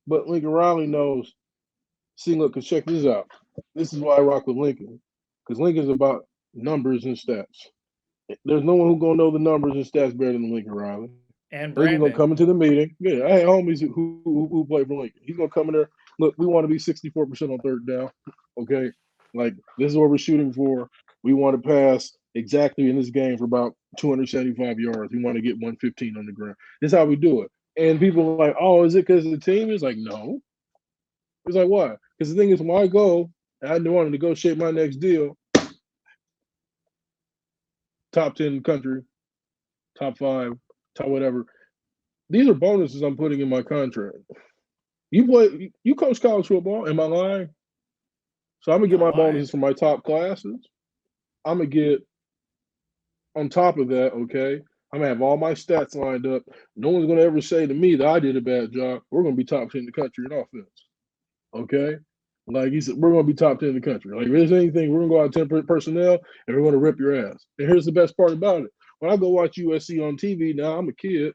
B: But Lincoln Riley knows. See, look, cause check this out. This is why I rock with Lincoln, because Lincoln's about numbers and stats. There's no one who's gonna know the numbers and stats better than Lincoln Riley.
A: And
B: Lincoln's gonna
A: Brandon.
B: come into the meeting. Yeah, I had homies who play for Lincoln. He's gonna come in there. Look, we want to be 64% on third down. Okay, like this is what we're shooting for. We want to pass exactly in this game for about 275 yards. We want to get 115 on the ground. This is how we do it. And people are like, oh, is it because of the team? It's like, no. It's like, why? Because the thing is, when I go, and I want to negotiate my next deal, top 10 in the country, top 5, top whatever. These are bonuses I'm putting in my contract. You coach college football. Am I lying? So I'm gonna get
A: Not
B: my
A: lying.
B: bonuses from my top classes. I'm gonna get on top of that, okay. I'm gonna have all my stats lined up. No one's gonna ever say to me that I did a bad job. We're gonna be top 10 in the country in offense. Okay? Like he said, we're gonna be top 10 in the country. Like if there's anything, we're gonna go out 10 personnel and we're gonna rip your ass. And here's the best part about it. When I go watch USC on TV now, I'm a kid.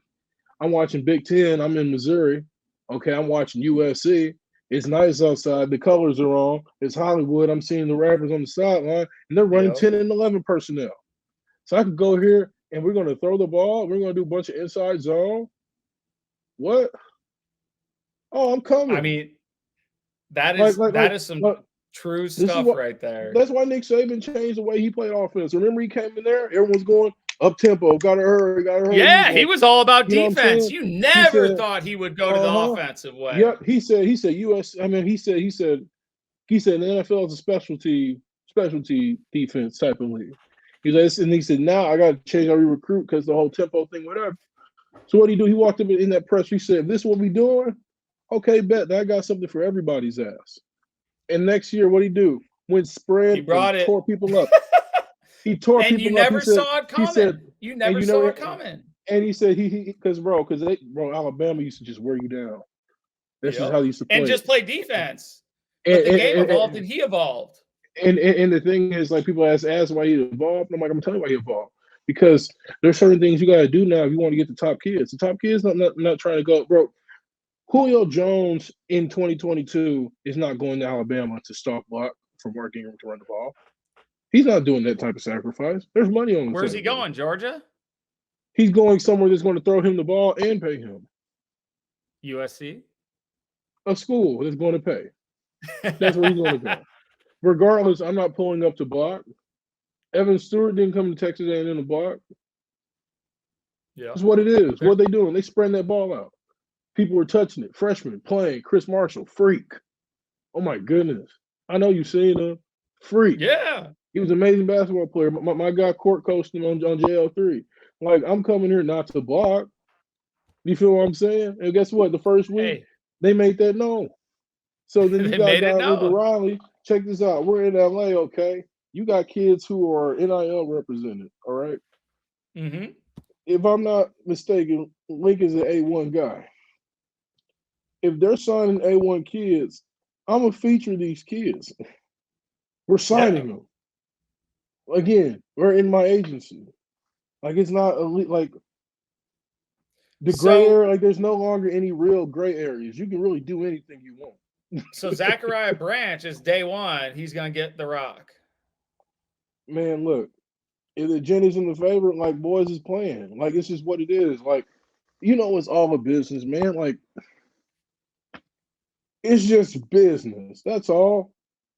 B: I'm watching Big Ten. I'm in Missouri. Okay, I'm watching USC. It's nice outside. The colors are on. It's Hollywood. I'm seeing the rappers on the sideline, and they're running
A: Yep.
B: 10 and 11 personnel. So I could go here, and we're going to throw the ball. We're going to do a bunch of inside zone. What? Oh, I'm coming.
A: I mean, that is some true stuff right there.
B: That's why Nick Saban changed the way he played offense. Remember, he came in there, everyone's going up tempo, gotta hurry.
A: Yeah, he was all about defense. You never
B: said,
A: thought he would go to the offensive way.
B: Yep, he said US. I mean, he said the NFL is a specialty defense type of league. He said now I got to change how we recruit because the whole tempo thing, whatever. So what he do? He walked up in that press. He said, "This is what we doing? Okay, bet. I got something for everybody's ass." And next year, what he do? Went spread,
A: he brought it,
B: tore people up. He tore
A: and
B: people
A: you
B: up.
A: Never saw it coming.
B: He said,
A: you never saw it coming.
B: And he said because Alabama used to just wear you down. That's just how he used to play.
A: And just play defense. But the game evolved, and he evolved.
B: And the thing is, like people ask why he evolved. I'm like, I'm telling you why he evolved. Because there's certain things you got to do now if you want to get the top kids. The top kids not trying to go, bro. Julio Jones in 2022 is not going to Alabama to stop block from working to run the ball. He's not doing that type of sacrifice. There's money on the
A: Where's he going, Georgia?
B: He's going somewhere that's going to throw him the ball and pay him.
A: USC?
B: A school that's going to pay. That's where he's going to go. Regardless, I'm not pulling up to block. Evan Stewart didn't come to Texas A&M to block.
A: Yeah,
B: that's what it is. What are they doing? They spreading that ball out. People were touching it. Freshmen playing. Chris Marshall, freak. Oh my goodness. I know you've seen him. Freak.
A: Yeah.
B: He was an amazing basketball player. My guy Court coached him on JL3. Like, I'm coming here not to block. You feel what I'm saying? And guess what? The first week, they made that known. So then you got a guy like Riley. Check this out. We're in LA, okay? You got kids who are NIL represented, all right?
A: Mm-hmm.
B: If I'm not mistaken, Lincoln's an A1 guy. If they're signing A1 kids, I'm going to feature these kids. We're signing them. Again, we're in my agency. Like, it's not like the gray area. Like, there's no longer any real gray areas. You can really do anything you want.
A: So Zachariah Branch is day one. He's going to get the rock.
B: Man, look, if the Jenny's in the favor, like, boys is playing. Like, it's just what it is. Like, it's all a business, man. Like, it's just business. That's all.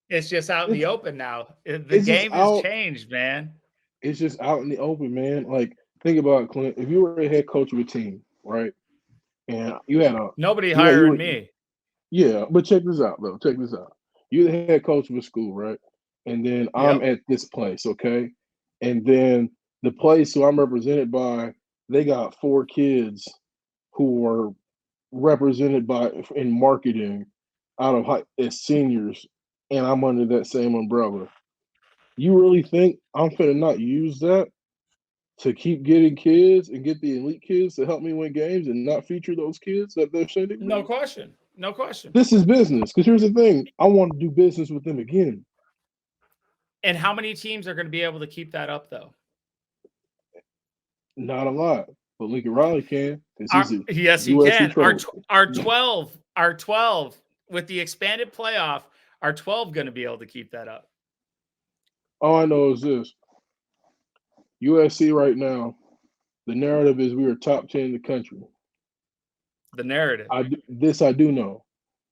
A: It's just out in the open now. The game has changed, man.
B: It's just out in the open, man. Like, think about it, Clint. If you were a head coach of a team, right? And you had
A: nobody hiring me.
B: Yeah, but check this out, though. Check this out. You're the head coach of a school, right? And then I'm at this place, okay? And then the place who I'm represented by they got 4 kids who are represented by in marketing out of high as seniors, and I'm under that same umbrella. You really think I'm gonna not use that to keep getting kids and get the elite kids to help me win games and not feature those kids that they're sending
A: No
B: me?
A: question. No question.
B: This is business. Because here's the thing, I want to do business with them again.
A: And how many teams are going to be able to keep that up, though?
B: Not a lot, but Lincoln Riley can.
A: Yes, he
B: USC
A: can. Our 12 with the expanded playoff, are 12 going to be able to keep that up?
B: All I know is this: USC right now, the narrative is we are top 10 in the country.
A: The narrative.
B: I do know,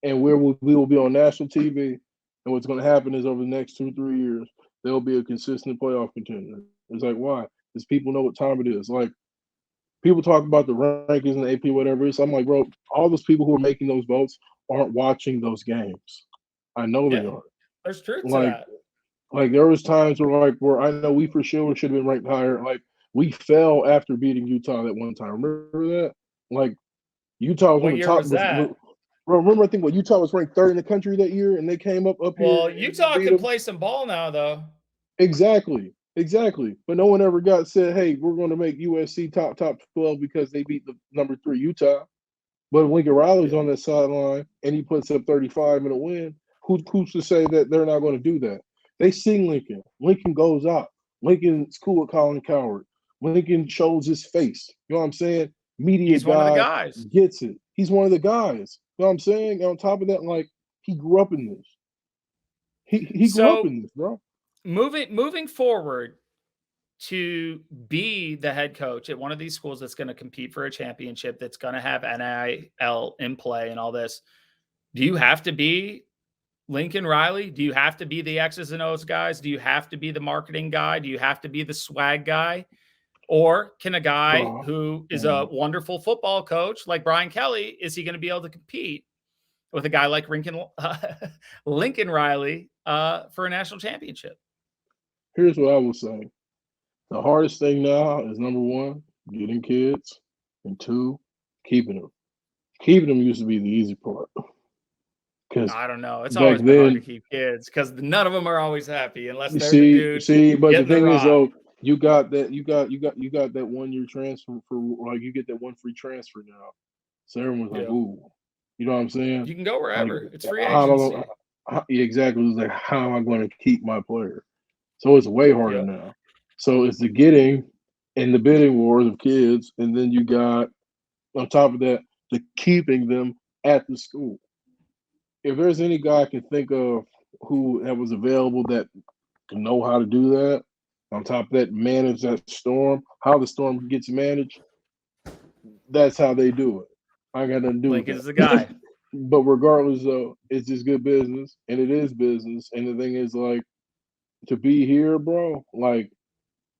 B: and we will be on national TV. And what's going to happen is over the next 2-3 years, there'll be a consistent playoff contender. It's like, why? Because people know what time it is. Like, people talk about the rankings and the AP, whatever. So I'm like, bro, all those people who are making those votes aren't watching those games. I know they are.
A: There's truth to that.
B: Like there was times where I know we for sure should have been ranked higher. Like we fell after beating Utah that one time. Remember that? Like Utah was
A: what
B: on the
A: year
B: top.
A: Was that?
B: Remember, I think Utah was ranked 3rd in the country that year, and they came up here.
A: Well, Utah can play some ball now, though.
B: Exactly. But no one ever said, "Hey, we're going to make USC top 12 because they beat the number 3 Utah." But Lincoln Riley's on that sideline, and he puts up 35 in a win. Who's to say that they're not going to do that? They sing Lincoln. Lincoln goes out. Lincoln's cool with Colin Coward. Lincoln shows his face. You know what I'm saying? Media
A: He's one of the guys.
B: Gets it. He's one of the guys. You know what I'm saying? And on top of that, like he grew up in this. He grew up in this, bro.
A: Moving forward to be the head coach at one of these schools that's going to compete for a championship, that's going to have NIL in play and all this, do you have to be Lincoln Riley? Do you have to be the X's and O's guys? Do you have to be the marketing guy? Do you have to be the swag guy? Or can a guy who is a wonderful football coach like Brian Kelly, is he going to be able to compete with a guy like Lincoln Riley for a national championship?
B: Here's what I will say. The hardest thing now is, number 1, getting kids, and 2, keeping them. Keeping them used to be the easy part. Because
A: I don't know. It's always been hard to keep kids because none of them are always happy unless they're the dude.
B: But the thing is, though, you got that 1-year transfer for, like, you get that 1 free transfer now. So everyone's like, ooh, you know what I'm saying?
A: You can go wherever.
B: Like,
A: it's free agency.
B: Exactly. It's like, how am I going to keep my player? So it's way harder now. So it's the getting and the bidding wars of kids, and then you got on top of that the keeping them at the school. If there's any guy I can think of who that was available that can know how to do that, on top of that, manage that storm, how the storm gets managed, that's how they do it. I got nothing to do with
A: Lincoln's the guy.
B: But regardless, though, it's just good business, and it is business. And the thing is, like, to be here, bro, like,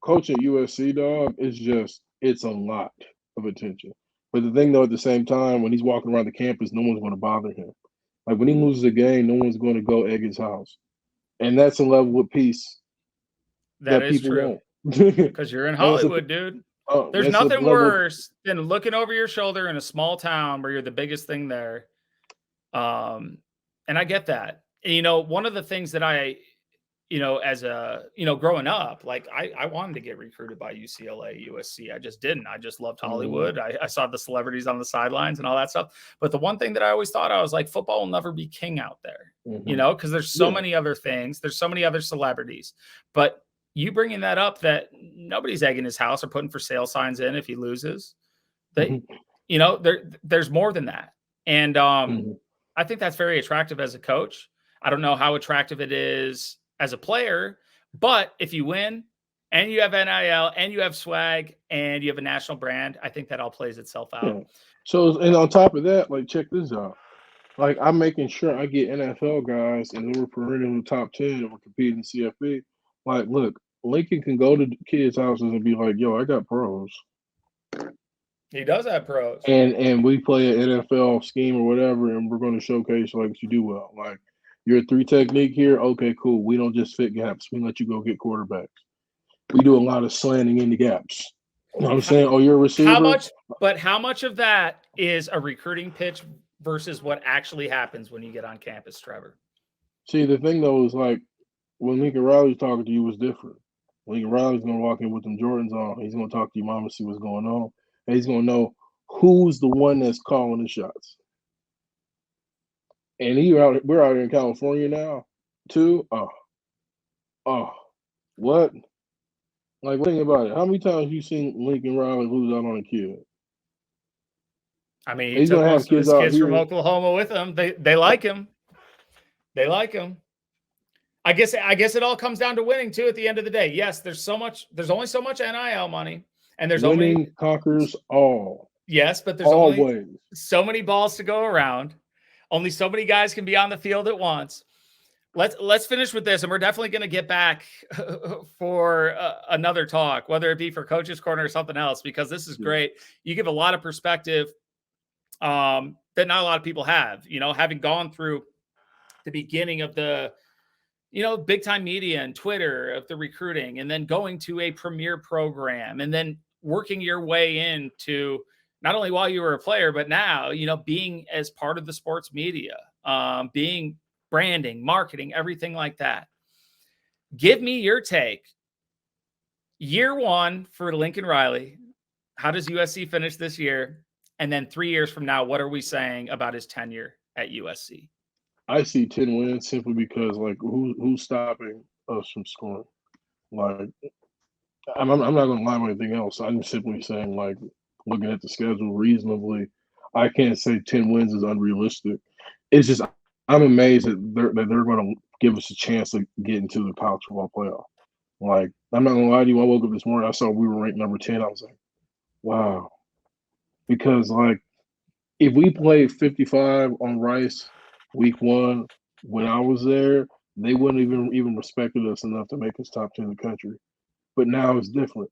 B: coaching USC, dog, it's a lot of attention. But the thing, though, at the same time, when he's walking around the campus, no one's going to bother him. Like, when he loses a game, no one's going to go egg his house. And that's a level of peace
A: that is
B: people
A: true.
B: won't.
A: Because you're in Hollywood, dude. There's nothing worse than looking over your shoulder in a small town where you're the biggest thing there. And I get that. And, you know, one of the things that I, you know, as a, you know, growing up, like I wanted to get recruited by UCLA, USC. I just didn't. I just loved Hollywood. I saw the celebrities on the sidelines and all that stuff. But the one thing that I always thought, I was like, football will never be king out there, you know, because there's so many other things. There's so many other celebrities. But you bringing that up, that nobody's egging his house or putting for sale signs in if he loses, that, you know, there's more than that. And I think that's very attractive as a coach. I don't know how attractive it is as a player, but if you win and you have NIL and you have swag and you have a national brand, I think that all plays itself out.
B: Yeah. So, and on top of that, like, check this out. Like, I'm making sure I get NFL guys and we're perennial in the top 10 and we're competing in CFP. Like, look, Lincoln can go to kids' houses and be like, yo, I got pros.
A: He does have pros.
B: And we play an NFL scheme or whatever, and we're going to showcase, like, you do well. Like, you're a 3 technique here. Okay, cool. We don't just fit gaps. We let you go get quarterbacks. We do a lot of slanting into gaps. I'm saying, oh, you're a receiver.
A: How much of that is a recruiting pitch versus what actually happens when you get on campus, Trevor?
B: See, the thing though is like when Lincoln Riley's talking to you was different. Lincoln Riley's gonna walk in with them Jordans on. He's gonna talk to your mom and see what's going on, and he's gonna know who's the one that's calling the shots. And we're out here in California now, too. What? Like, think about it. How many times you seen Lincoln Riley lose out on a kid?
A: I mean,
B: he took most
A: of his kids from Oklahoma with him. They like him. They like him. I guess it all comes down to winning too. At the end of the day, yes, there's only so much NIL money, and there's
B: winning conquers all.
A: Yes, but there's only so many balls to go around. Only so many guys can be on the field at once. Let's finish with this, and we're definitely going to get back for another talk, whether it be for Coach's Corner or something else, because this is great. You give a lot of perspective that not a lot of people have. You know, having gone through the beginning of the big time media and Twitter of the recruiting, and then going to a premier program, and then working your way into not only while you were a player, but now, being as part of the sports media, being branding, marketing, everything like that. Give me your take. Year one for Lincoln Riley. How does USC finish this year? And then 3 years from now, what are we saying about his tenure at USC?
B: I see 10 wins simply because, like, who's stopping us from scoring? Like, I'm not going to lie about anything else. I'm simply saying, like, looking at the schedule reasonably, I can't say 10 wins is unrealistic. It's just I'm amazed that they're going to give us a chance to get into the college football playoff. Like, I'm not going to lie to you. I woke up this morning, I saw we were ranked number 10. I was like, wow. Because, like, if we played 55 on Rice week one when I was there, they wouldn't even respected us enough to make us top 10 in the country. But now it's different.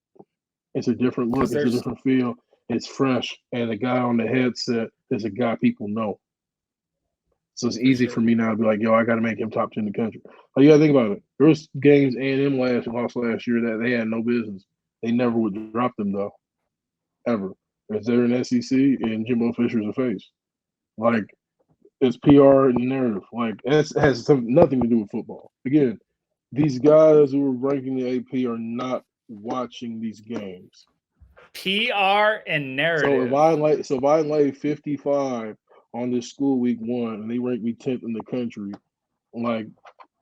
B: It's a different look. It's a different feel. It's fresh. And the guy on the headset is a guy people know. So it's easy for me now to be like, yo, I got to make him top 10 in the country. Like, you got to think about it. There was games A&M lost last year that they had no business. They never would drop them, though, ever. Because they're an SEC and Jimbo Fisher's a face. Like, it's PR and narrative. Like, it has nothing to do with football. Again, these guys who are ranking the AP are not watching these games.
A: PR and narrative.
B: So if I lay 55 on this school week one and they rank me 10th in the country, like,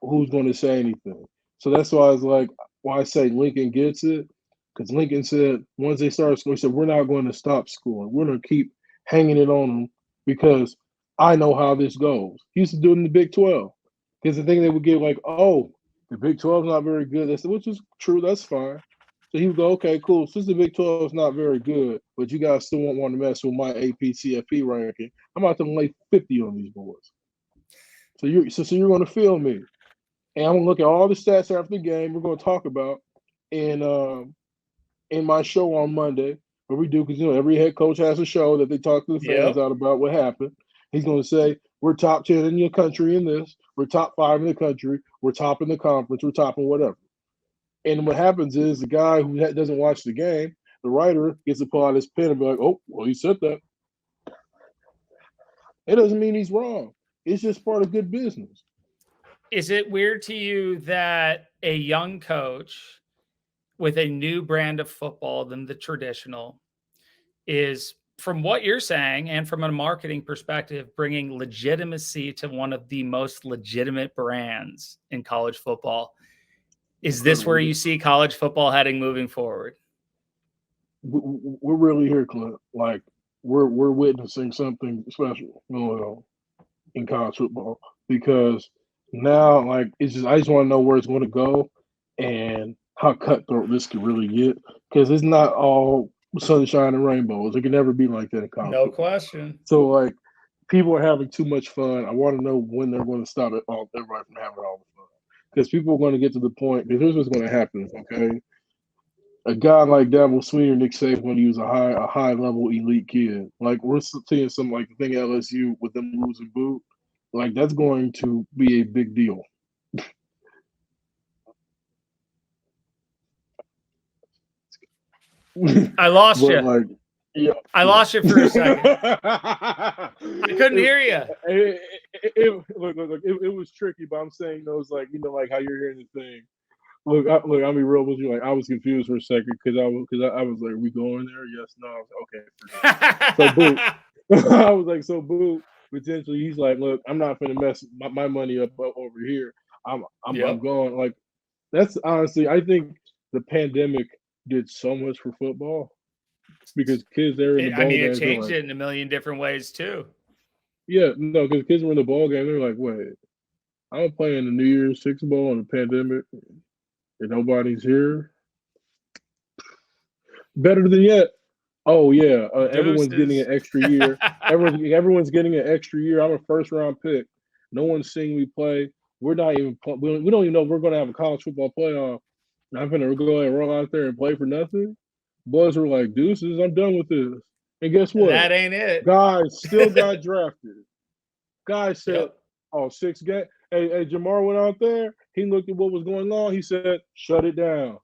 B: who's going to say anything? So that's why I was like, why I say Lincoln gets it, because Lincoln said once they started scoring, he said, we're not going to stop scoring. We're going to keep hanging it on them because I know how this goes. He used to do it in the Big 12. Because the thing they would get like, oh, the Big 12 is not very good. That's, which is true. That's fine. So he would go, okay, cool. Since the Big 12 is not very good, but you guys still won't want to mess with my AP CFP ranking, I'm about to lay 50 on these boys. So you're going to feel me. And I'm going to look at all the stats after the game we're going to talk about in my show on Monday, where we do, because every head coach has a show that they talk to the fans out about what happened. He's going to say, we're top 10 in the country in this. We're top 5 in the country. We're top in the conference. We're top in whatever. And what happens is the guy who doesn't watch the game, the writer gets to pull out his pen and be like, oh, well, he said that. It doesn't mean he's wrong. It's just part of good business.
A: Is it weird to you that a young coach with a new brand of football than the traditional is, from what you're saying and from a marketing perspective, bringing legitimacy to one of the most legitimate brands in college football? Is this where you see college football heading moving forward?
B: We're really here, Clint. Like, we're witnessing something special going on in college football, because now, like, it's just, I just want to know where it's going to go and how cutthroat this could really get, because it's not all sunshine and rainbows. It can never be like that in college.
A: No question.
B: So, like, people are having too much fun. I want to know when they're going to stop it, everybody from having all the fun, because people are going to get to the point. Because here's what's going to happen. Okay, a guy like Dabo Swinney or Nick Saban going to use a high level elite kid. Like, we're seeing something like the thing at LSU with them losing Boot. Like, that's going to be a big deal.
A: I lost you.
B: Like, yeah,
A: I lost you for a second. I couldn't hear you.
B: Look, it was tricky, but I'm saying those like like how you're hearing the thing. Look, I'll be real with you. Like I was confused for a second because I was like, "Are we going there? Yes, no." I was like, "Okay." So boo. I was like, "So boo." Potentially, he's like, "Look, I'm not gonna mess my money up over here. I'm going." Like that's honestly, I think the pandemic did so much for football because kids they're in the
A: I
B: ball
A: mean, it
B: games. They're
A: changed
B: like,
A: it in a million different ways too.
B: yeah, no, because kids were in the ball game. They're like, wait, I'm playing the New Year's Six ball in the pandemic, and nobody's here. Better than yet. Oh yeah, everyone's getting
A: Deuces.
B: an extra year. Everyone's getting an extra year. I'm a first round pick. No one's seeing me play. We're not even. We don't even know if we're going to have a college football playoff. I'm gonna go ahead and roll out there and play for nothing. Boys were like, deuces, I'm done with this. And guess what?
A: That ain't it.
B: Guys still got drafted. Guys said,
A: Yep.
B: oh, 6 games. Hey, Jamar went out there. He looked at what was going on. He said, shut it down.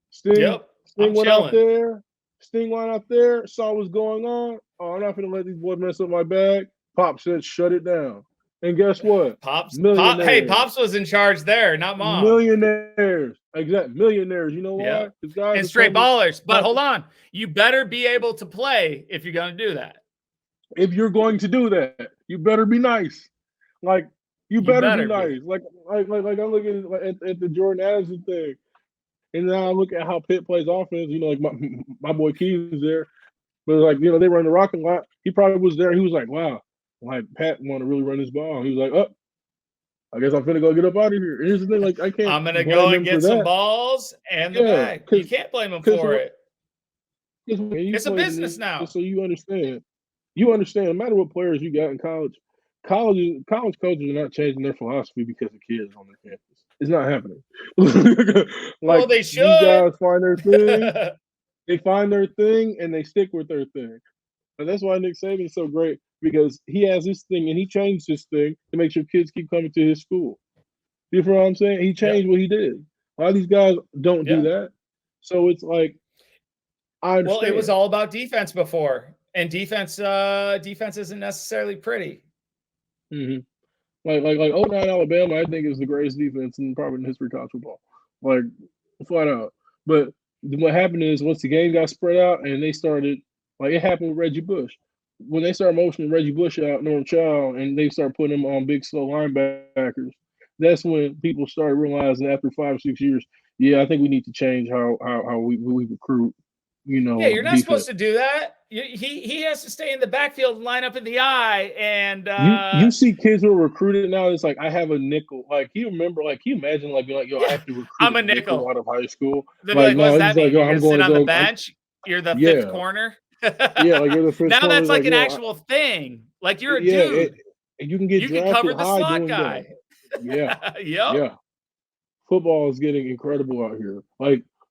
B: Sting
A: I'm
B: went
A: chilling.
B: out there. Sting went out there, saw what's going on. Oh, I'm not going to let these boys mess up my bag. Pop said, shut it down. And guess what?
A: Hey, Pops was in charge there, not Mom.
B: Millionaires. Exactly. Millionaires. You know why?
A: Yeah. And straight ballers. But hold on. You better be able to play if you're going to do that.
B: If you're going to do that, you better be nice. Like, you better be nice. Like I'm looking at the Jordan Addison thing. And now I look at how Pitt plays offense. Like my boy Keys is there. But like, they run the rocket lot. He probably was there. He was like, wow, like Pat want to really run this ball. He was like, oh, I guess I'm finna go get up out of here. And here's the thing, like I can't.
A: I'm gonna go and get some balls and the bag. You can't blame him for it. It's a business now.
B: So you understand. You understand. No matter what players you got in college coaches are not changing their philosophy because the kids on their campus. It's not happening.
A: Well, they should.
B: These guys find their thing. They find their thing and they stick with their thing. And that's why Nick Saban is so great because he has this thing and he changed this thing to make sure kids keep coming to his school. You know what I'm saying? He changed what he did. A lot of these guys don't do that. So it's like, I understand.
A: Well, it was all about defense before. And defense isn't necessarily pretty.
B: Mm-hmm. Like 09 Alabama, I think is the greatest defense in probably in history of college football. Like flat out. But what happened is once the game got spread out and they started, like it happened with Reggie Bush. When they started motioning Reggie Bush out, Norm Chow, and they started putting him on big slow linebackers, that's when people started realizing after 5 or 6 years, I think we need to change how we recruit.
A: Yeah, you're not supposed to do that. He has to stay in the backfield and line up in the eye. And
B: you see kids who are recruited now. It's like I have a nickel. Like you remember, like you imagine, like being like, yo, I have to recruit.
A: I'm a nickel
B: out of high school.
A: Like no, he's like, yo, I'm going to the bench. You're the fifth corner.
B: Like you're the fifth.
A: Now
B: corner.
A: that's like an actual thing. Like you're a dude.
B: And you can get
A: you can cover the slot guy.
B: Yeah. Football is getting incredible out here.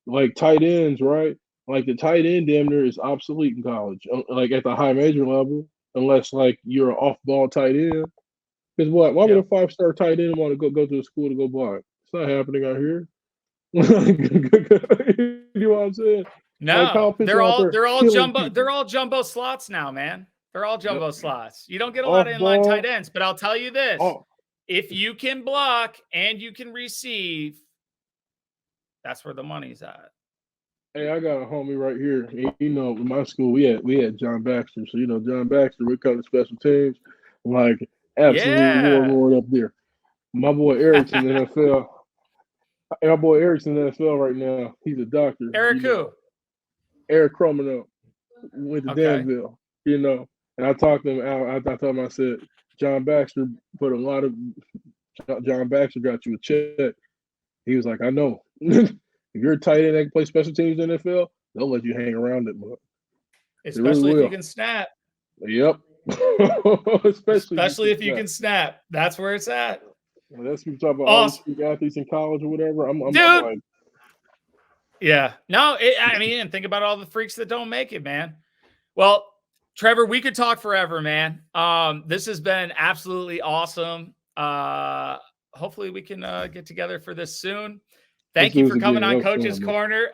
B: Like tight ends, right? Like the tight end damn near is obsolete in college. Like at the high major level, unless like you're an off-ball tight end. Because what? Why would a 5-star tight end want to go to a school to go block? It's not happening out here. You know what I'm saying?
A: No, like they're all jumbo slots now, man. They're all jumbo slots. You don't get a lot of inline tight ends, but I'll tell you this: if you can block and you can receive, that's where the money's at.
B: Hey, I got a homie right here. In my school we had John Baxter. So John Baxter, we come to special teams, like absolute warlord up there. My boy Eric's in the NFL. My boy Eric's in the NFL right now. He's a doctor.
A: Eric who?
B: Eric Cromano went to Danville. And I talked to him out. I told him, I said, John Baxter got you a check. He was like, I know. If you're a tight end that can play special teams in the NFL, they'll let you hang around it, but
A: especially if you can snap.
B: Yep.
A: Especially if you can snap. That's where it's at.
B: Well, that's what we talk about all these athletes in college or whatever. I'm like,
A: yeah. No, I mean, and think about all the freaks that don't make it, man. Well, Trevor, we could talk forever, man. This has been absolutely awesome. Hopefully we can get together for this soon. Thank you for coming on
B: That was
A: Coach's
B: fun, man.
A: Corner,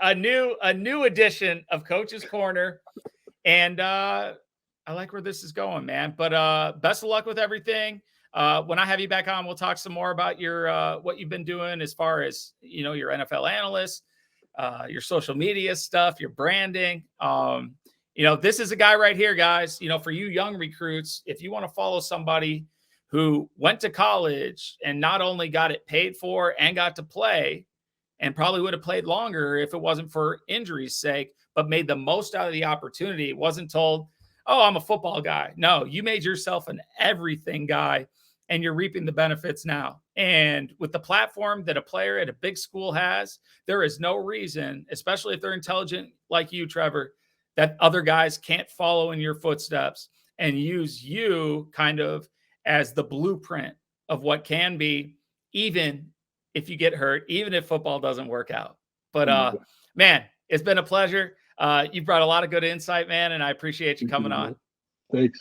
A: a new edition of Coach's Corner. And I like where this is going, man. But best of luck with everything. When I have you back on, we'll talk some more about your what you've been doing as far as, you know, your NFL analyst, your social media stuff, your branding. You know, this is a guy right here, guys. You know, for you young recruits, if you want to follow somebody who went to college and not only got it paid for and got to play, and probably would have played longer if it wasn't for injury's sake, but made the most out of the opportunity. It wasn't told, oh, I'm a football guy. No, you made yourself an everything guy, and you're reaping the benefits now. And with the platform that a player at a big school has, there is no reason, especially if they're intelligent like you, Trevor, that other guys can't follow in your footsteps and use you kind of as the blueprint of what can be, even if you get hurt, even if football doesn't work out. But man, it's been a pleasure. You brought a lot of good insight, man, and I appreciate you coming on.
B: Thanks.